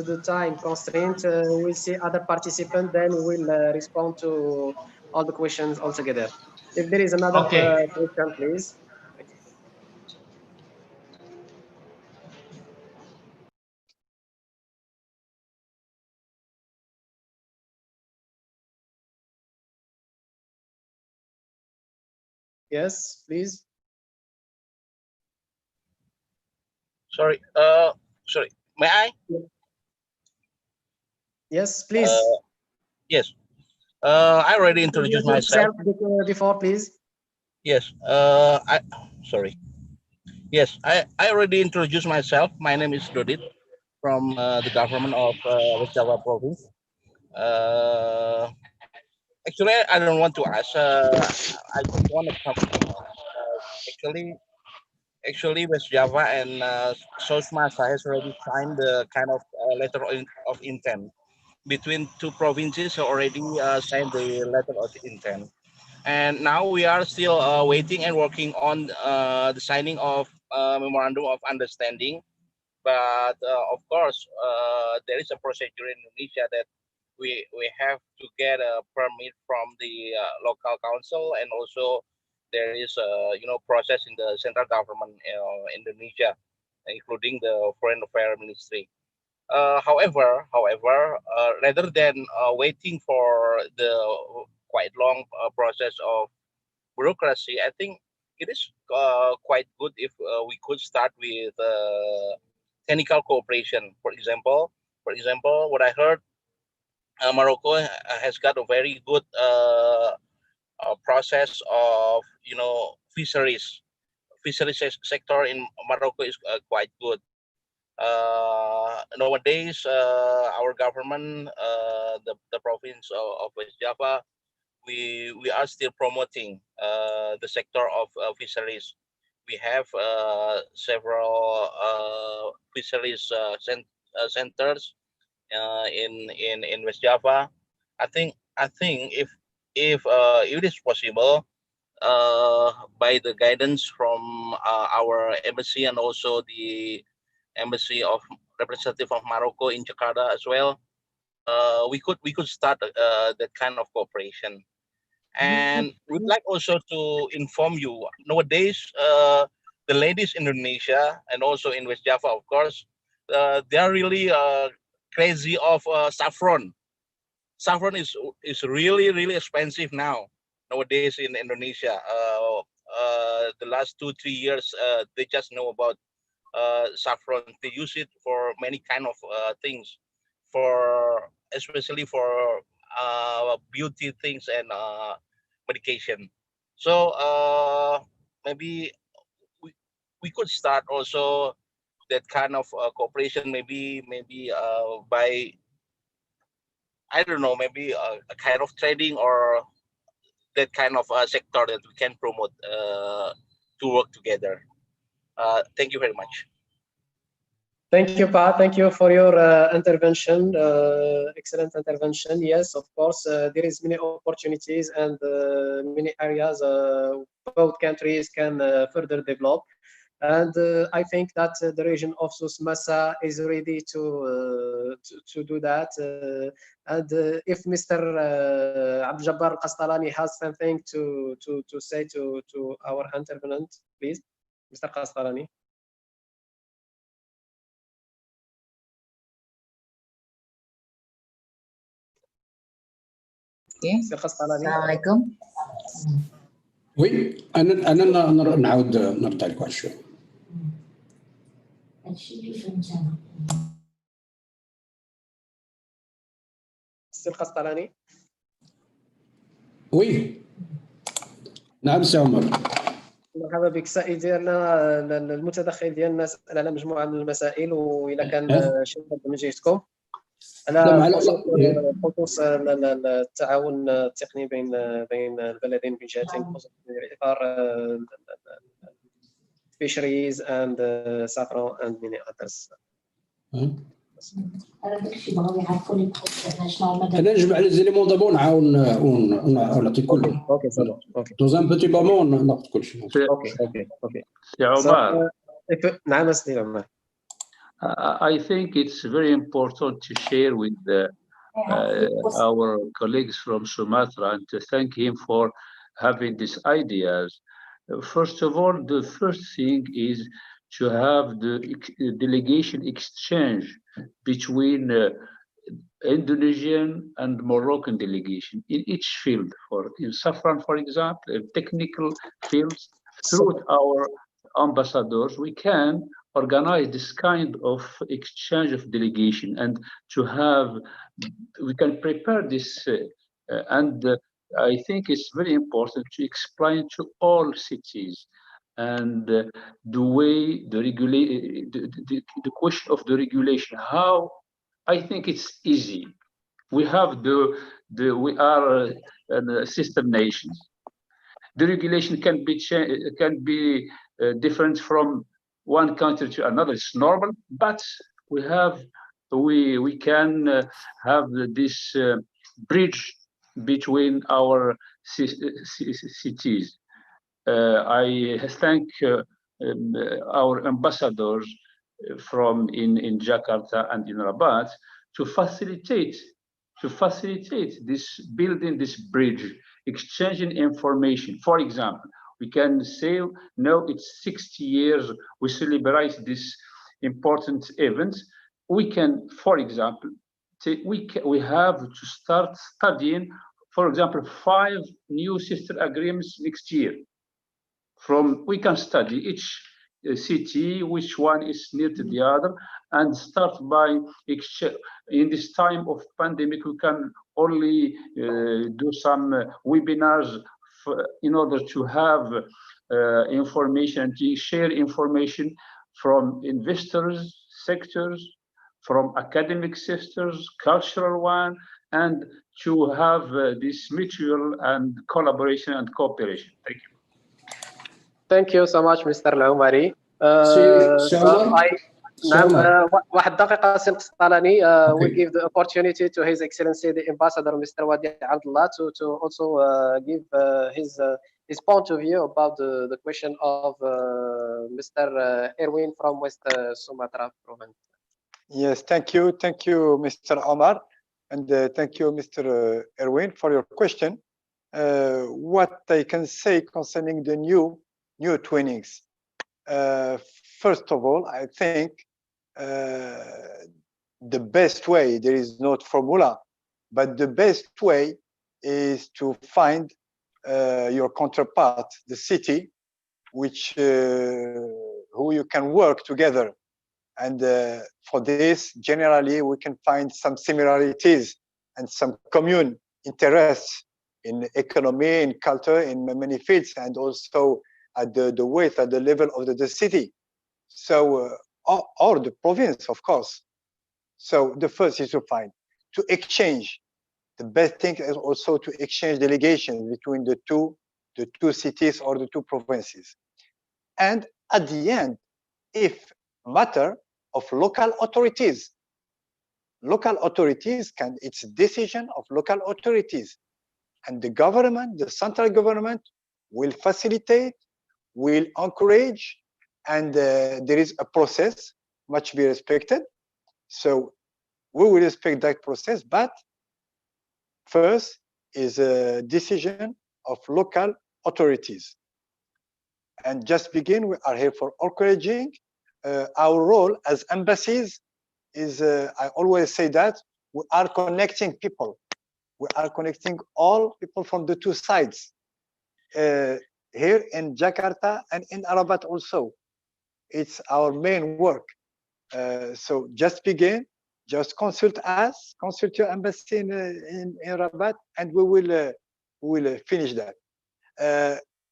the time constraint, we'll see other participants, then we'll respond to all the questions altogether. If there is another question, please. Yes, please. Sorry, may I? Yes, please. Yes, I already introduced myself. Before, please. Yes, sorry. Yes, I already introduced myself. My name is Dodit from the government of West Java province. Actually, I don't want to ask. I just want to come. Actually, West Java and South Masa has already signed the kind of letter of intent. Between two provinces already signed the letter of intent. And now we are still waiting and working on the signing of memorandum of understanding. But of course, there is a procedure in Indonesia that we have to get a permit from the local council, and also there is a process in the central government Indonesia, including the Foreign Affairs Ministry. However, rather than waiting for the quite long process of bureaucracy, I think it is quite good if we could start with technical cooperation. For example, what I heard, Morocco has got a very good process of fisheries. Fisheries sector in Morocco is quite good. Nowadays, our government, the province of West Java, we are still promoting the sector of fisheries. We have several fisheries centers in West Java. I think if it is possible, by the guidance from our embassy and also the embassy of representative of Morocco in Jakarta as well, we could start that kind of cooperation. And we'd like also to inform you, nowadays the ladies in Indonesia and also in West Java, of course, they are really crazy of saffron. Saffron is really expensive now. nowadays in Indonesia. The last 2-3 years, they just know about saffron. They use it for many kind of things, especially for beauty things and medication. So maybe we could start also that kind of cooperation. Maybe by, I don't know, maybe a kind of trading or that kind of sector that we can promote to work together. Thank you very much. Thank you, Pa. Thank you for your intervention. Excellent intervention. Yes, of course, there is many opportunities and many areas both countries can further develop. And I think that the region of Masa is ready to do that. And if Mr. Abdul Jabbar Qastalani has something to say to our intervenant, please, Mr. Qastalani. Assalamualaikum. وي انا نعاود نرد عليك واحد شويه. السي القسطلاني. وي نعم سي عمر. مرحبا بك. السائل ديالنا المتدخل ديالنا سأل على مجموعه من المسائل، واذا كان شي حد من جهتكم على خصوص التعاون التقني بين البلدين في جهتين، خصوصا في اطار fisheries and saffron and many others. انا نجمع لي زيليمون دابور نعاون ونعطي كلهم. اوكي صافي. اوكي دوز ان بوتي بامون ناخذ كلشي. اوكي. سي عمر. نعم سي عمر. I think it's very important to share with our colleagues from Sumatra and to thank him for having these ideas. First of all, the first thing is to have the delegation exchange between Indonesian and Moroccan delegation in each field. In saffron, for example, technical fields, through our ambassadors, we can organize this kind of exchange of delegation, and we can prepare this and I think it's very important to explain to all cities and the way the question of the regulation. How I think it's easy. We have we are sister nations. The regulation can be different from one country to another. It's normal, but we can have this bridge between our cities. I thank our ambassadors from in Jakarta and in Rabat to facilitate this building this bridge, exchanging information. For example, we can say, no, it's 60 years we celebrate this important event. We can, for example, we have to start studying, for example, 5 new sister agreements next year. We can study each city, which one is near to the other, and start by exchange. In this time of pandemic, we can only do some webinars in order to have information, to share information from investors, sectors, from academic sectors, cultural one, and to have this mutual and collaboration and cooperation. Thank you. Thank you so much, Mr. Al-Umari. واحد دقيقة سي القسطلاني. We give the opportunity to His Excellency the Ambassador, Mr. Ouadia Benabdillah, to also give his point of view about the question of Mr. Erwin from West Sumatra province. Yes, thank you, Mr. Omar, and thank you, Mr. Erwin, for your question. What I can say concerning the new twinnings. First of all, I think the best way, there is no formula, but the best way is to find your counterpart, the city, which who you can work together. And for this, generally, we can find some similarities and some common interests in economy, in culture, in many fields, and also at the weight, at the level of the city. So, or the province, of course. So the first is to exchange. The best thing is also to exchange delegations between the two cities or the two provinces. And at the end, if matter of local authorities can, it's a decision of local authorities, and the government, the central government, will facilitate, will encourage, and there is a process much be respected. So we will respect that process, but first is a decision of local authorities. And just begin, we are here for encouraging. Our role as embassies is, I always say that, we are connecting people. We are connecting all people from the two sides. Here in Jakarta and in Rabat also. It's our main work. So just begin, just consult us, consult your embassy in Rabat, and we will finish that.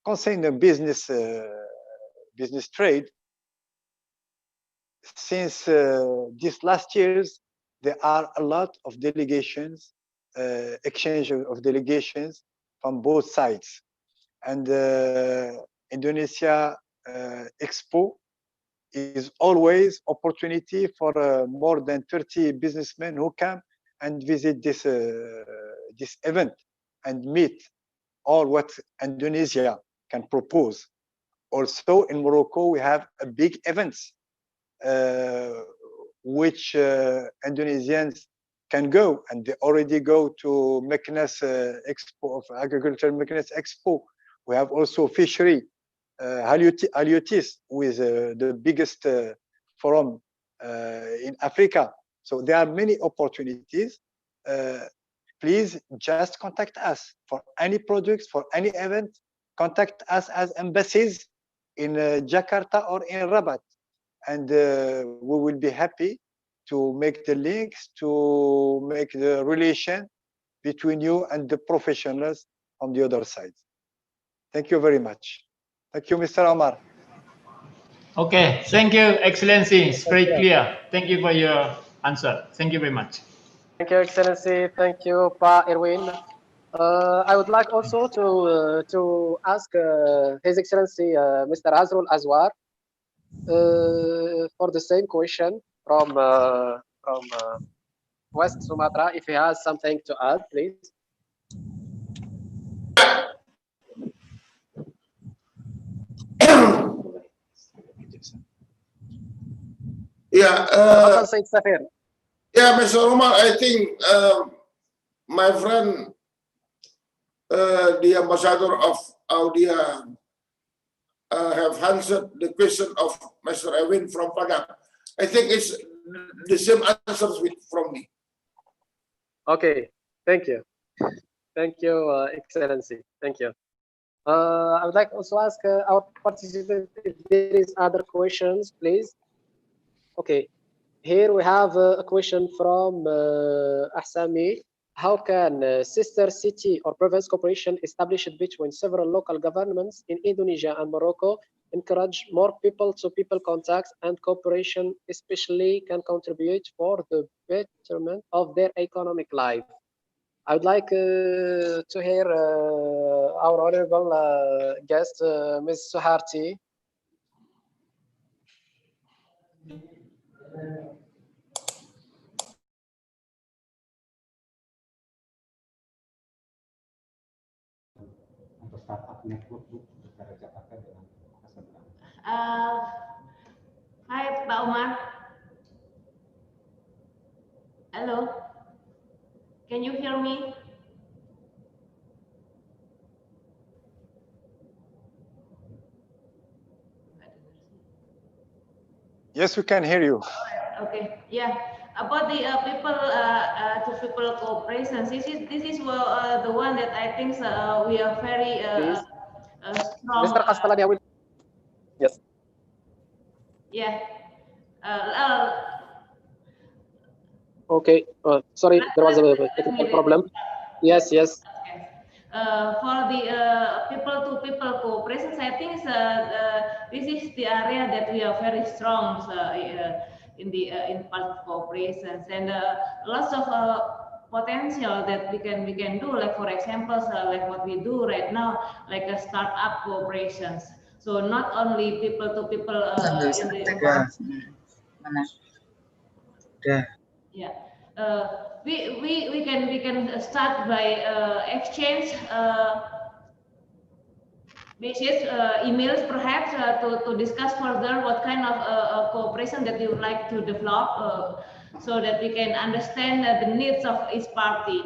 Concerning the business trade, since these last years, there are a lot of delegations, exchange of delegations from both sides. And Indonesia Expo is always opportunity for more than 30 businessmen who come and visit this event and meet all what Indonesia can propose. Also in Morocco, we have a big events which Indonesians can go, and they already go to Meknes Expo of Agriculture, Meknes Expo. We have also fishery, Haliotis, with the biggest forum in Africa. So there are many opportunities. Please just contact us for any products, for any event. Contact us as embassies in Jakarta or in Rabat, and we will be happy to make the links, to make the relation between you and the professionals on the other side. Thank you very much. Thank you, Mr. Omar. Okay, thank you, Excellency. It's very clear. Thank you for your answer. Thank you very much. Thank you, Excellency. Thank you, Pa Erwin. I would like also to ask His Excellency Mr. Hasrul Azwar for the same question from West Sumatra, if he has something to add, please. Yeah, Mr. Omar, I think my friend, the ambassador of Ouadia, have answered the question of Mr. Erwin from Padang. I think it's the same answers from me. Okay, thank you. Thank you, Excellency. Thank you. I would like also ask our participants if there is other questions, please. Okay, here we have a question from Ahsami. How can sister city or province cooperation established between several local governments in Indonesia and Morocco encourage more people-to-people contacts and cooperation, especially can contribute for the betterment of their economic life? I would like to hear our honorable guest, Ms. Suharti. Hi, Pak Umar. Hello. Can you hear me? Yes, we can hear you. Okay. Yeah. about the people to people cooperation. This is the one that I think we are very strong. Mr. Castellani, I will. Yes. Yeah. Okay. Sorry, there was a technical problem. Yes, yes. For the people-to-people cooperation, I think this is the area that we are very strong in the in part cooperations, and lots of potential that we can do. Like for example, like what we do right now, like a startup cooperations. So not only people-to-people in the yeah. We can start by exchange message emails perhaps to discuss further what kind of cooperation that you would like to develop so that we can understand the needs of each party.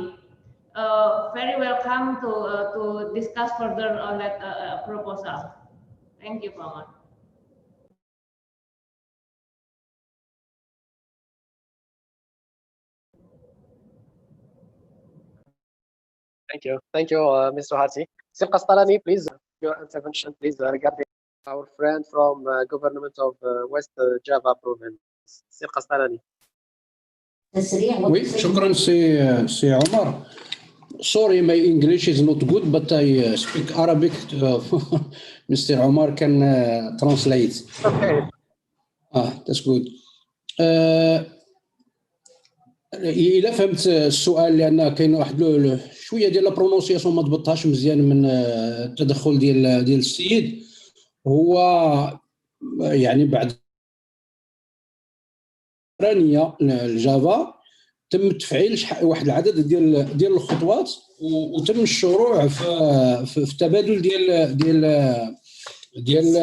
Very welcome to discuss further on that proposal. Thank you, Paman. Thank you, Mr. Hati. Sir Castellani, please, your intervention, please, regarding our friend from government of West Java province, Sir Castellani. Oui, شكرا سي عمر. Sorry, my English is not good, but I speak Arabic. Mr. Omar can translate. Okay. That's good. إلا فهمت السؤال، لأن كاين واحد شوية ديال لا برونونسياسيون ما ضبطهاش مزيان من التدخل ديال السيد. هو يعني بعد الجافا تم تفعيل واحد العدد ديال الخطوات، وتم الشروع في تبادل ديال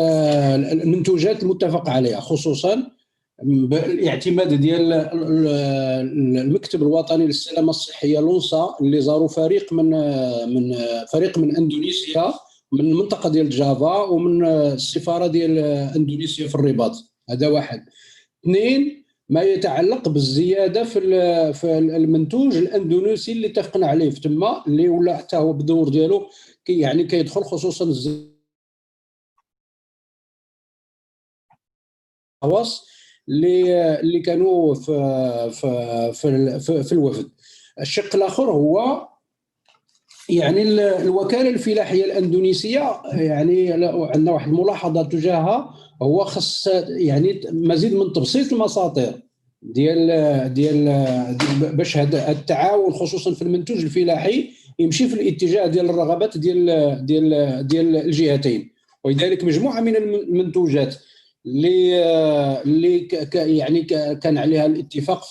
المنتوجات المتفق عليها، خصوصا بالاعتماد ديال المكتب الوطني للسلامه الصحيه لونسا، اللي زاروا فريق من اندونيسيا، من المنطقه ديال جافا، ومن السفاره ديال اندونيسيا في الرباط. هذا واحد. اثنين، ما يتعلق بالزياده في المنتوج الاندونيسي اللي اتفقنا عليه في تما، اللي ولا حتى هو بالدور ديالو يعني كيدخل خصوصا الخواص اللي كانوا في الوفد. الشق الاخر هو يعني الوكاله الفلاحيه الاندونيسيه، يعني عندنا واحد الملاحظه تجاهها، هو خص يعني مزيد من تبسيط المساطير ديال باش هذا التعاون خصوصا في المنتوج الفلاحي يمشي في الاتجاه ديال الرغبات ديال الجهتين. ولذلك مجموعه من المنتوجات اللي يعني كان عليها الاتفاق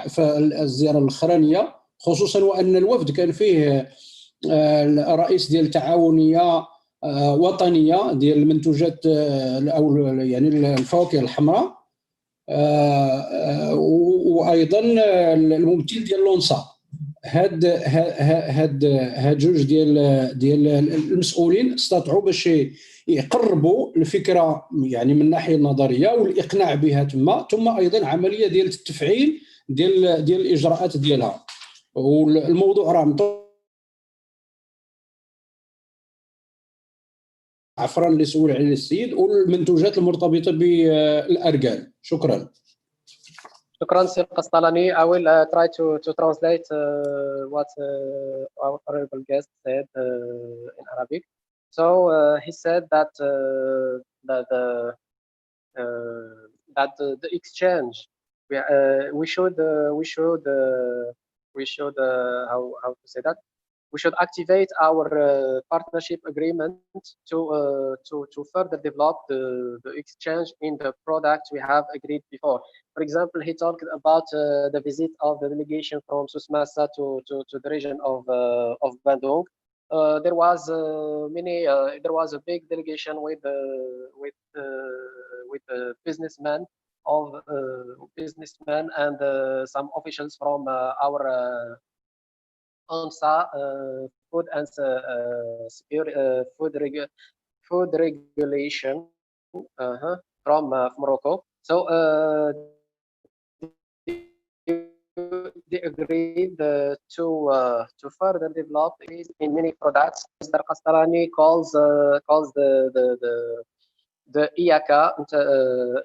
في الزياره الاخرانيه، خصوصا وان الوفد كان فيه الرئيس ديال تعاونيه وطنيه ديال المنتوجات او يعني الفواكه الحمراء، وايضا الممثل ديال لونسا. هاد جوج ديال المسؤولين استطاعوا باش يقربوا الفكره يعني من الناحيه النظريه والاقناع بها ثم ايضا عمليه ديال التفعيل ديال الاجراءات ديالها. والموضوع راه عفرا اللي سول عليه السيد، والمنتوجات المرتبطه بالارجال. شكرا. شكرا سي Castellani. I will try to translate what our honorable guest said in Arabic. So he said that the exchange we should how to say that we should activate our partnership agreement to further develop the exchange in the product we have agreed before. For example, he talked about the visit of the delegation from Susmasa to the region of Bandung. There was a big delegation with businessmen and some officials from our UNSA, food and food regulation from Morocco. So they agreed to further develop it in many products. Mr. Kastalani calls the IACA,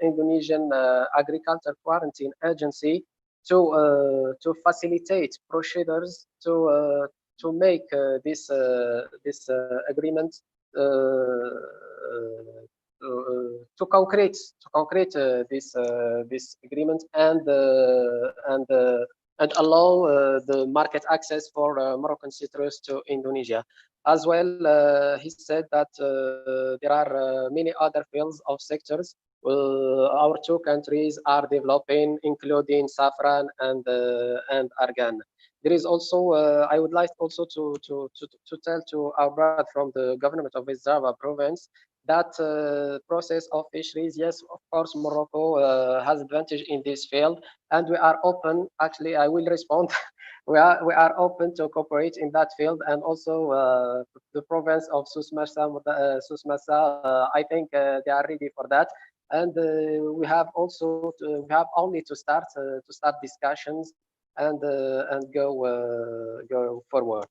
Indonesian Agriculture Quarantine Agency, to facilitate procedures to make this agreement to concrete this agreement and allow the market access for Moroccan citrus to Indonesia. As well, he said that there are many other fields of sectors our two countries are developing, including saffron and argan. There is also, I would like also to tell to our brother from the government of West Java province that process of fisheries. Yes, of course, Morocco has advantage in this field, and we are open. Actually, I will respond. we are open to cooperate in that field, and also the province of Susmasa. I think they are ready for that. And we have also we have only to start discussions and go forward.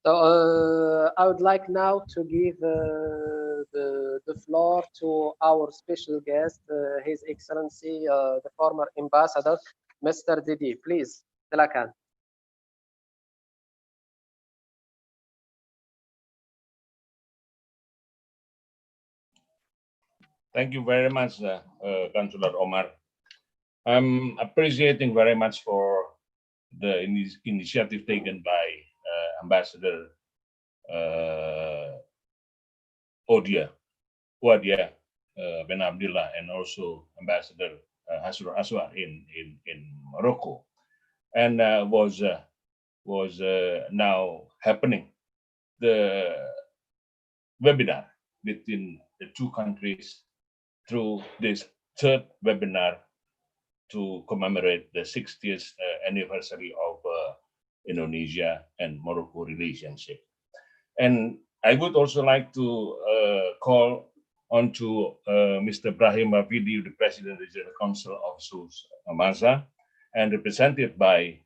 So I would like now to give the floor to our special guest, His Excellency, the former Ambassador, Mr. Didi. Please, silakan. Thank you very much, Councillor Omar. I'm appreciating very much for the initiative taken by Ambassador Ouadia Benabdillah and also Ambassador Hasrul Azwar in Morocco, and was now happening the webinar between the two countries through this third webinar to commemorate the 60th anniversary of Indonesia and Morocco relationship. And I would also like to call on to Mr. Brahim Mavidi, the President of the General Council of Susmasa, and represented by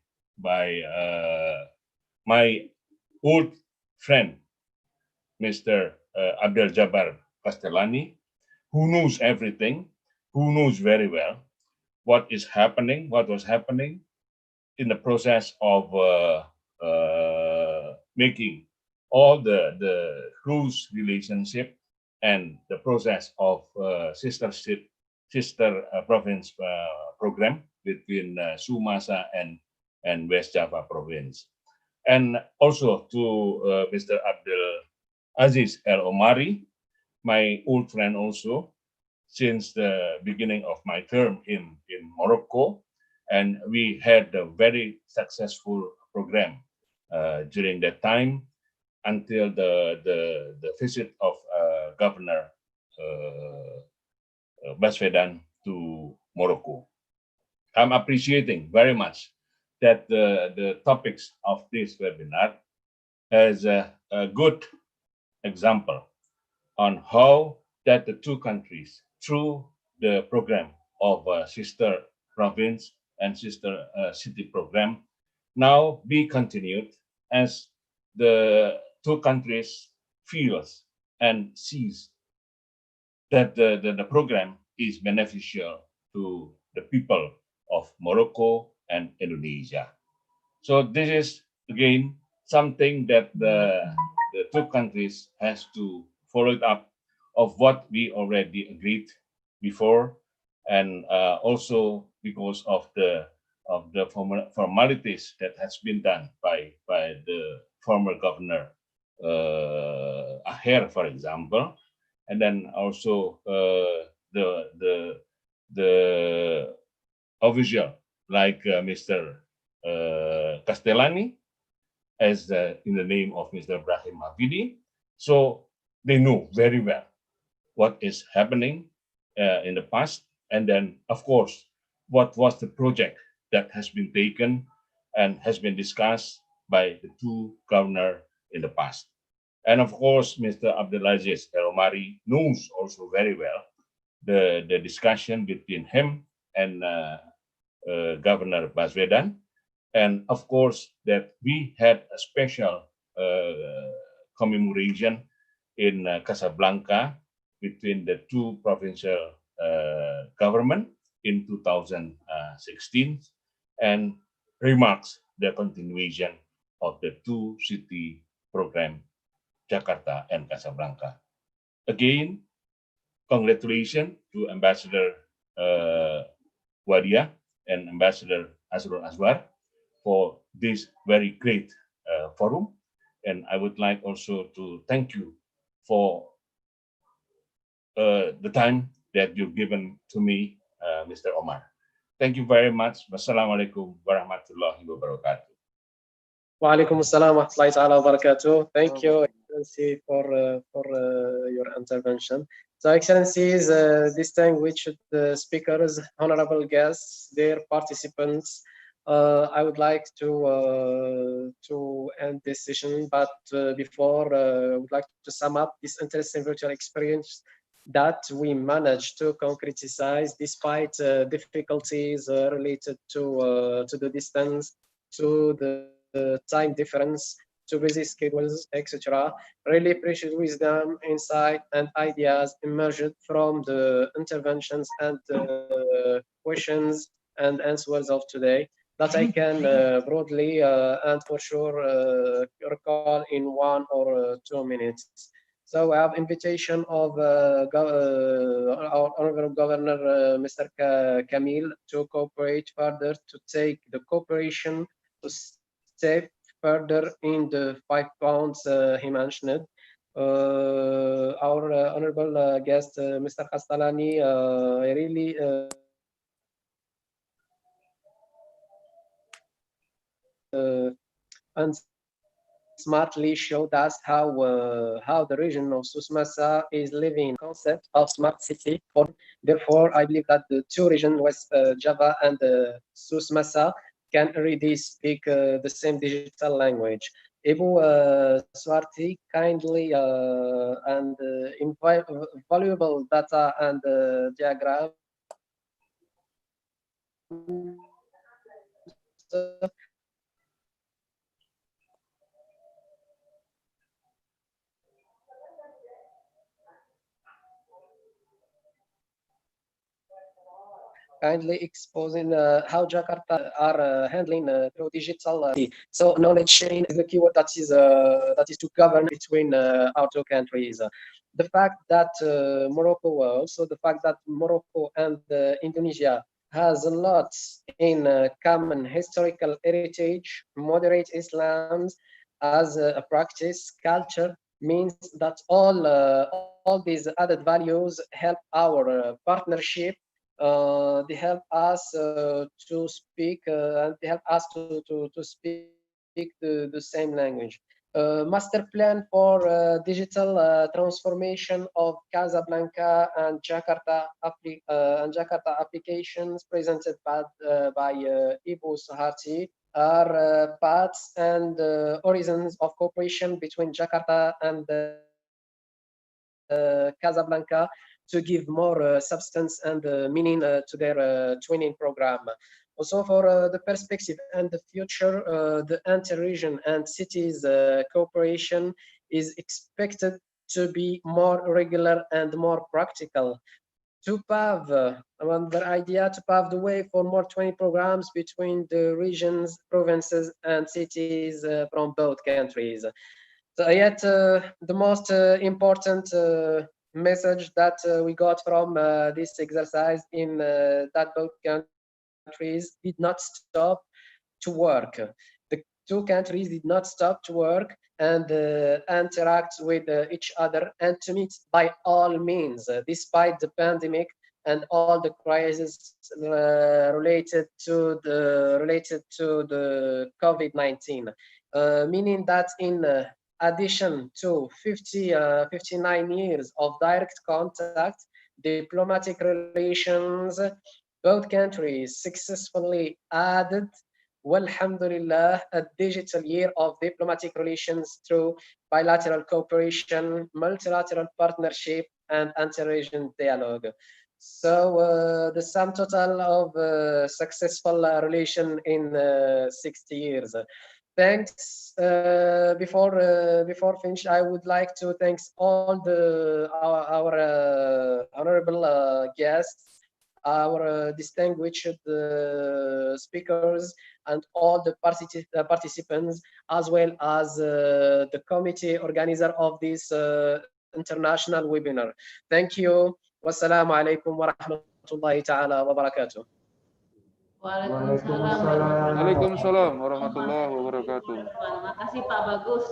my old friend, Mr. Abdel Jabbar Castellani, who knows everything, who knows very well what is happening, what was happening in the process of making all the close relationship and the process of sister province program between Sumasa and West Java province. And also to Mr. Abdul Aziz El Omari, my old friend also, since the beginning of my term in Morocco, and we had a very successful program during that time until the visit of Governor Baswedan to Morocco. I'm appreciating very much that the topics of this webinar has a good example on how that the two countries, through the program of sister province and sister city program, now be continued as the two countries feels and sees that the program is beneficial to the people of Morocco and Indonesia. So this is again something that the two countries has to follow it up of what we already agreed before, and also because of the formalities that has been done by the former governor Aher, for example, and then also the official like Mr. Castellani, as in the name of Mr. Brahim Mavidi. So they know very well what is happening in the past, and then of course what was the project that has been taken and has been discussed by the two governors in the past. And of course, Mr. Abdulaziz El Omari knows also very well the discussion between him and Governor Baswedan, And of course, that we had a special commemoration in Casablanca between the two provincial government in 2016, and remarks the continuation of the two city program, Jakarta and Casablanca. Again, congratulations to Ambassador Ouadia and Ambassador Hasrul Azwar for this very great forum. And I would like also to thank you for the time that you've given to me, Mr. Omar. Thank you very much. Wassalamualaikum warahmatullahi wabarakatuh. Wa alaikum assalam wa rahmatullahi ta'ala wa barakatuh. Thank you, Excellency, for your intervention. So, Excellencies, distinguished speakers, honorable guests, dear participants, I would like to end this session, but before, I would like to sum up this interesting virtual experience that we managed to concretize despite difficulties related to the distance, to the time difference, to busy schedules, etc. Really precious wisdom, insight, and ideas emerged from the interventions and questions and answers of today that I can broadly and for sure recall in 1 or 2 minutes. So I have invitation of our Honorable Governor, Mr. Kamil, to cooperate further, to take the cooperation to step further in the 5 points he mentioned. Our honorable guest, Mr. Kastalani, really and smartly showed us how the region of Susmasa is living concept of smart city. Therefore, I believe that the two regions, West Java and Susmasa, can really speak the same digital language. Ibu Swarti kindly and valuable data and diagram kindly exposing how Jakarta are handling through digital. So knowledge sharing is the keyword that is to govern between our two countries. The fact that Morocco, also the fact that Morocco and Indonesia has a lot in common historical heritage, moderate Islam as a practice, culture, means that all these added values help our partnership. They help us to speak and they help us to speak the same language. Master plan for digital transformation of Casablanca and Jakarta applications presented by Ibu Suharti are paths and horizons of cooperation between Jakarta and Casablanca to give more substance and meaning to their twinning program. Also for the perspective and the future, the inter-region and cities cooperation is expected to be more regular and more practical. To pave the idea to pave the way for more twinning programs between the regions, provinces, and cities from both countries. So yet the most important message that we got from this exercise in that both countries did not stop to work. The two countries did not stop to work and interact with each other and to meet by all means, despite the pandemic and all the crises related to the COVID-19, meaning that in addition to 59 years of direct contact, diplomatic relations, both countries successfully added, walhamdulillah, a digital year of diplomatic relations through bilateral cooperation, multilateral partnership, and inter-region dialogue. So the sum total of successful relation in 60 years. Thanks. Before finish, I would like to thank all our honorable guests, our distinguished speakers, and all the participants, as well as the committee organizer of this international webinar. Thank you. Wassalamu alaikum wa rahmatullahi ta'ala wa barakatuh. Waalaikumsalam warahmatullahi wabarakatuh. Terima kasih Pak Bagus.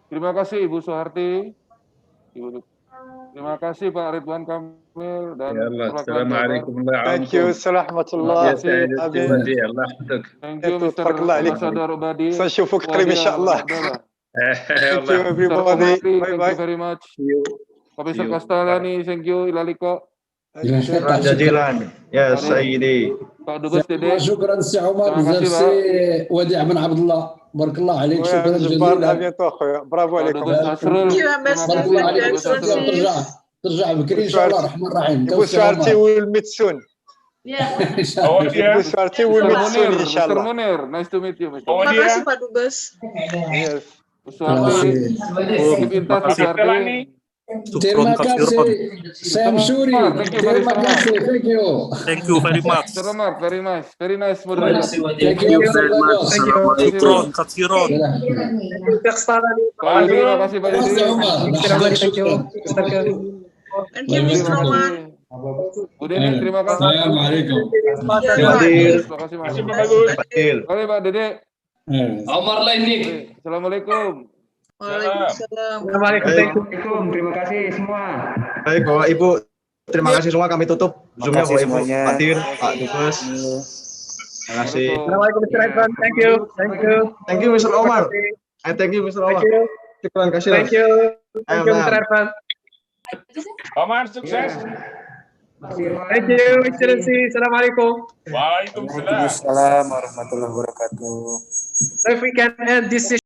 Terima kasih Ibu Soeharti. Terima kasih Pak Ridwan Kamil dan Assalamualaikum Thank you. Assalamualaikum. Thank you Mr. Ambassador Ouadia. سنشوفك قريب إن شاء الله. Thank you everybody. Bye bye. Thank you very much. Profesor Kastalani, thank you. Ilaliko. شكرا جزيلا يا سيدي. Pak Dubes Dede. شكرا سي عمر بزاف سي وديع بن عبد الله بارك الله عليك شكرا جزيلا برافو عليكم. بارك الله عليك ترجع بكري ان شاء الله الرحمن الرحيم. Ibu Suharti will meet soon. Ibu Suharti will meet soon inshallah. Mr. Munir, nice to meet you Mr. Terima kasih Pak Dubes. Yes. Keep in touch Suharti. Terima kasih Sam Suri. Terima kasih. Thank you. Thank you very much. Mr. Omar, very nice moderator. Thank you very much. Shukron, katsiron. Terima kasih Pak Yudi. Thank you Mr. Omar. Bu Dede, terima kasih. Assalamualaikum. Terima kasih Mas. Oke Pak Dede. Omar Laini. Assalamualaikum. Waalaikumsalam. Assalamualaikum. Terima kasih semua. Baik Bapak Ibu, terima kasih semua, kami tutup Zoom-nya Bapak Ibu, Fatir, Pak Dubes. Terima kasih. Assalamualaikum Mr. Edvan. Thank you. Thank you Mr. Omar. Thank you Mr. Omar. Terima kasih. Thank you Mr. Edvan. Omar, sukses. Thank you Excellency. Assalamualaikum. Waalaikumsalam. Waalaikumsalam warahmatullahi wabarakatuh. So if we can end this session.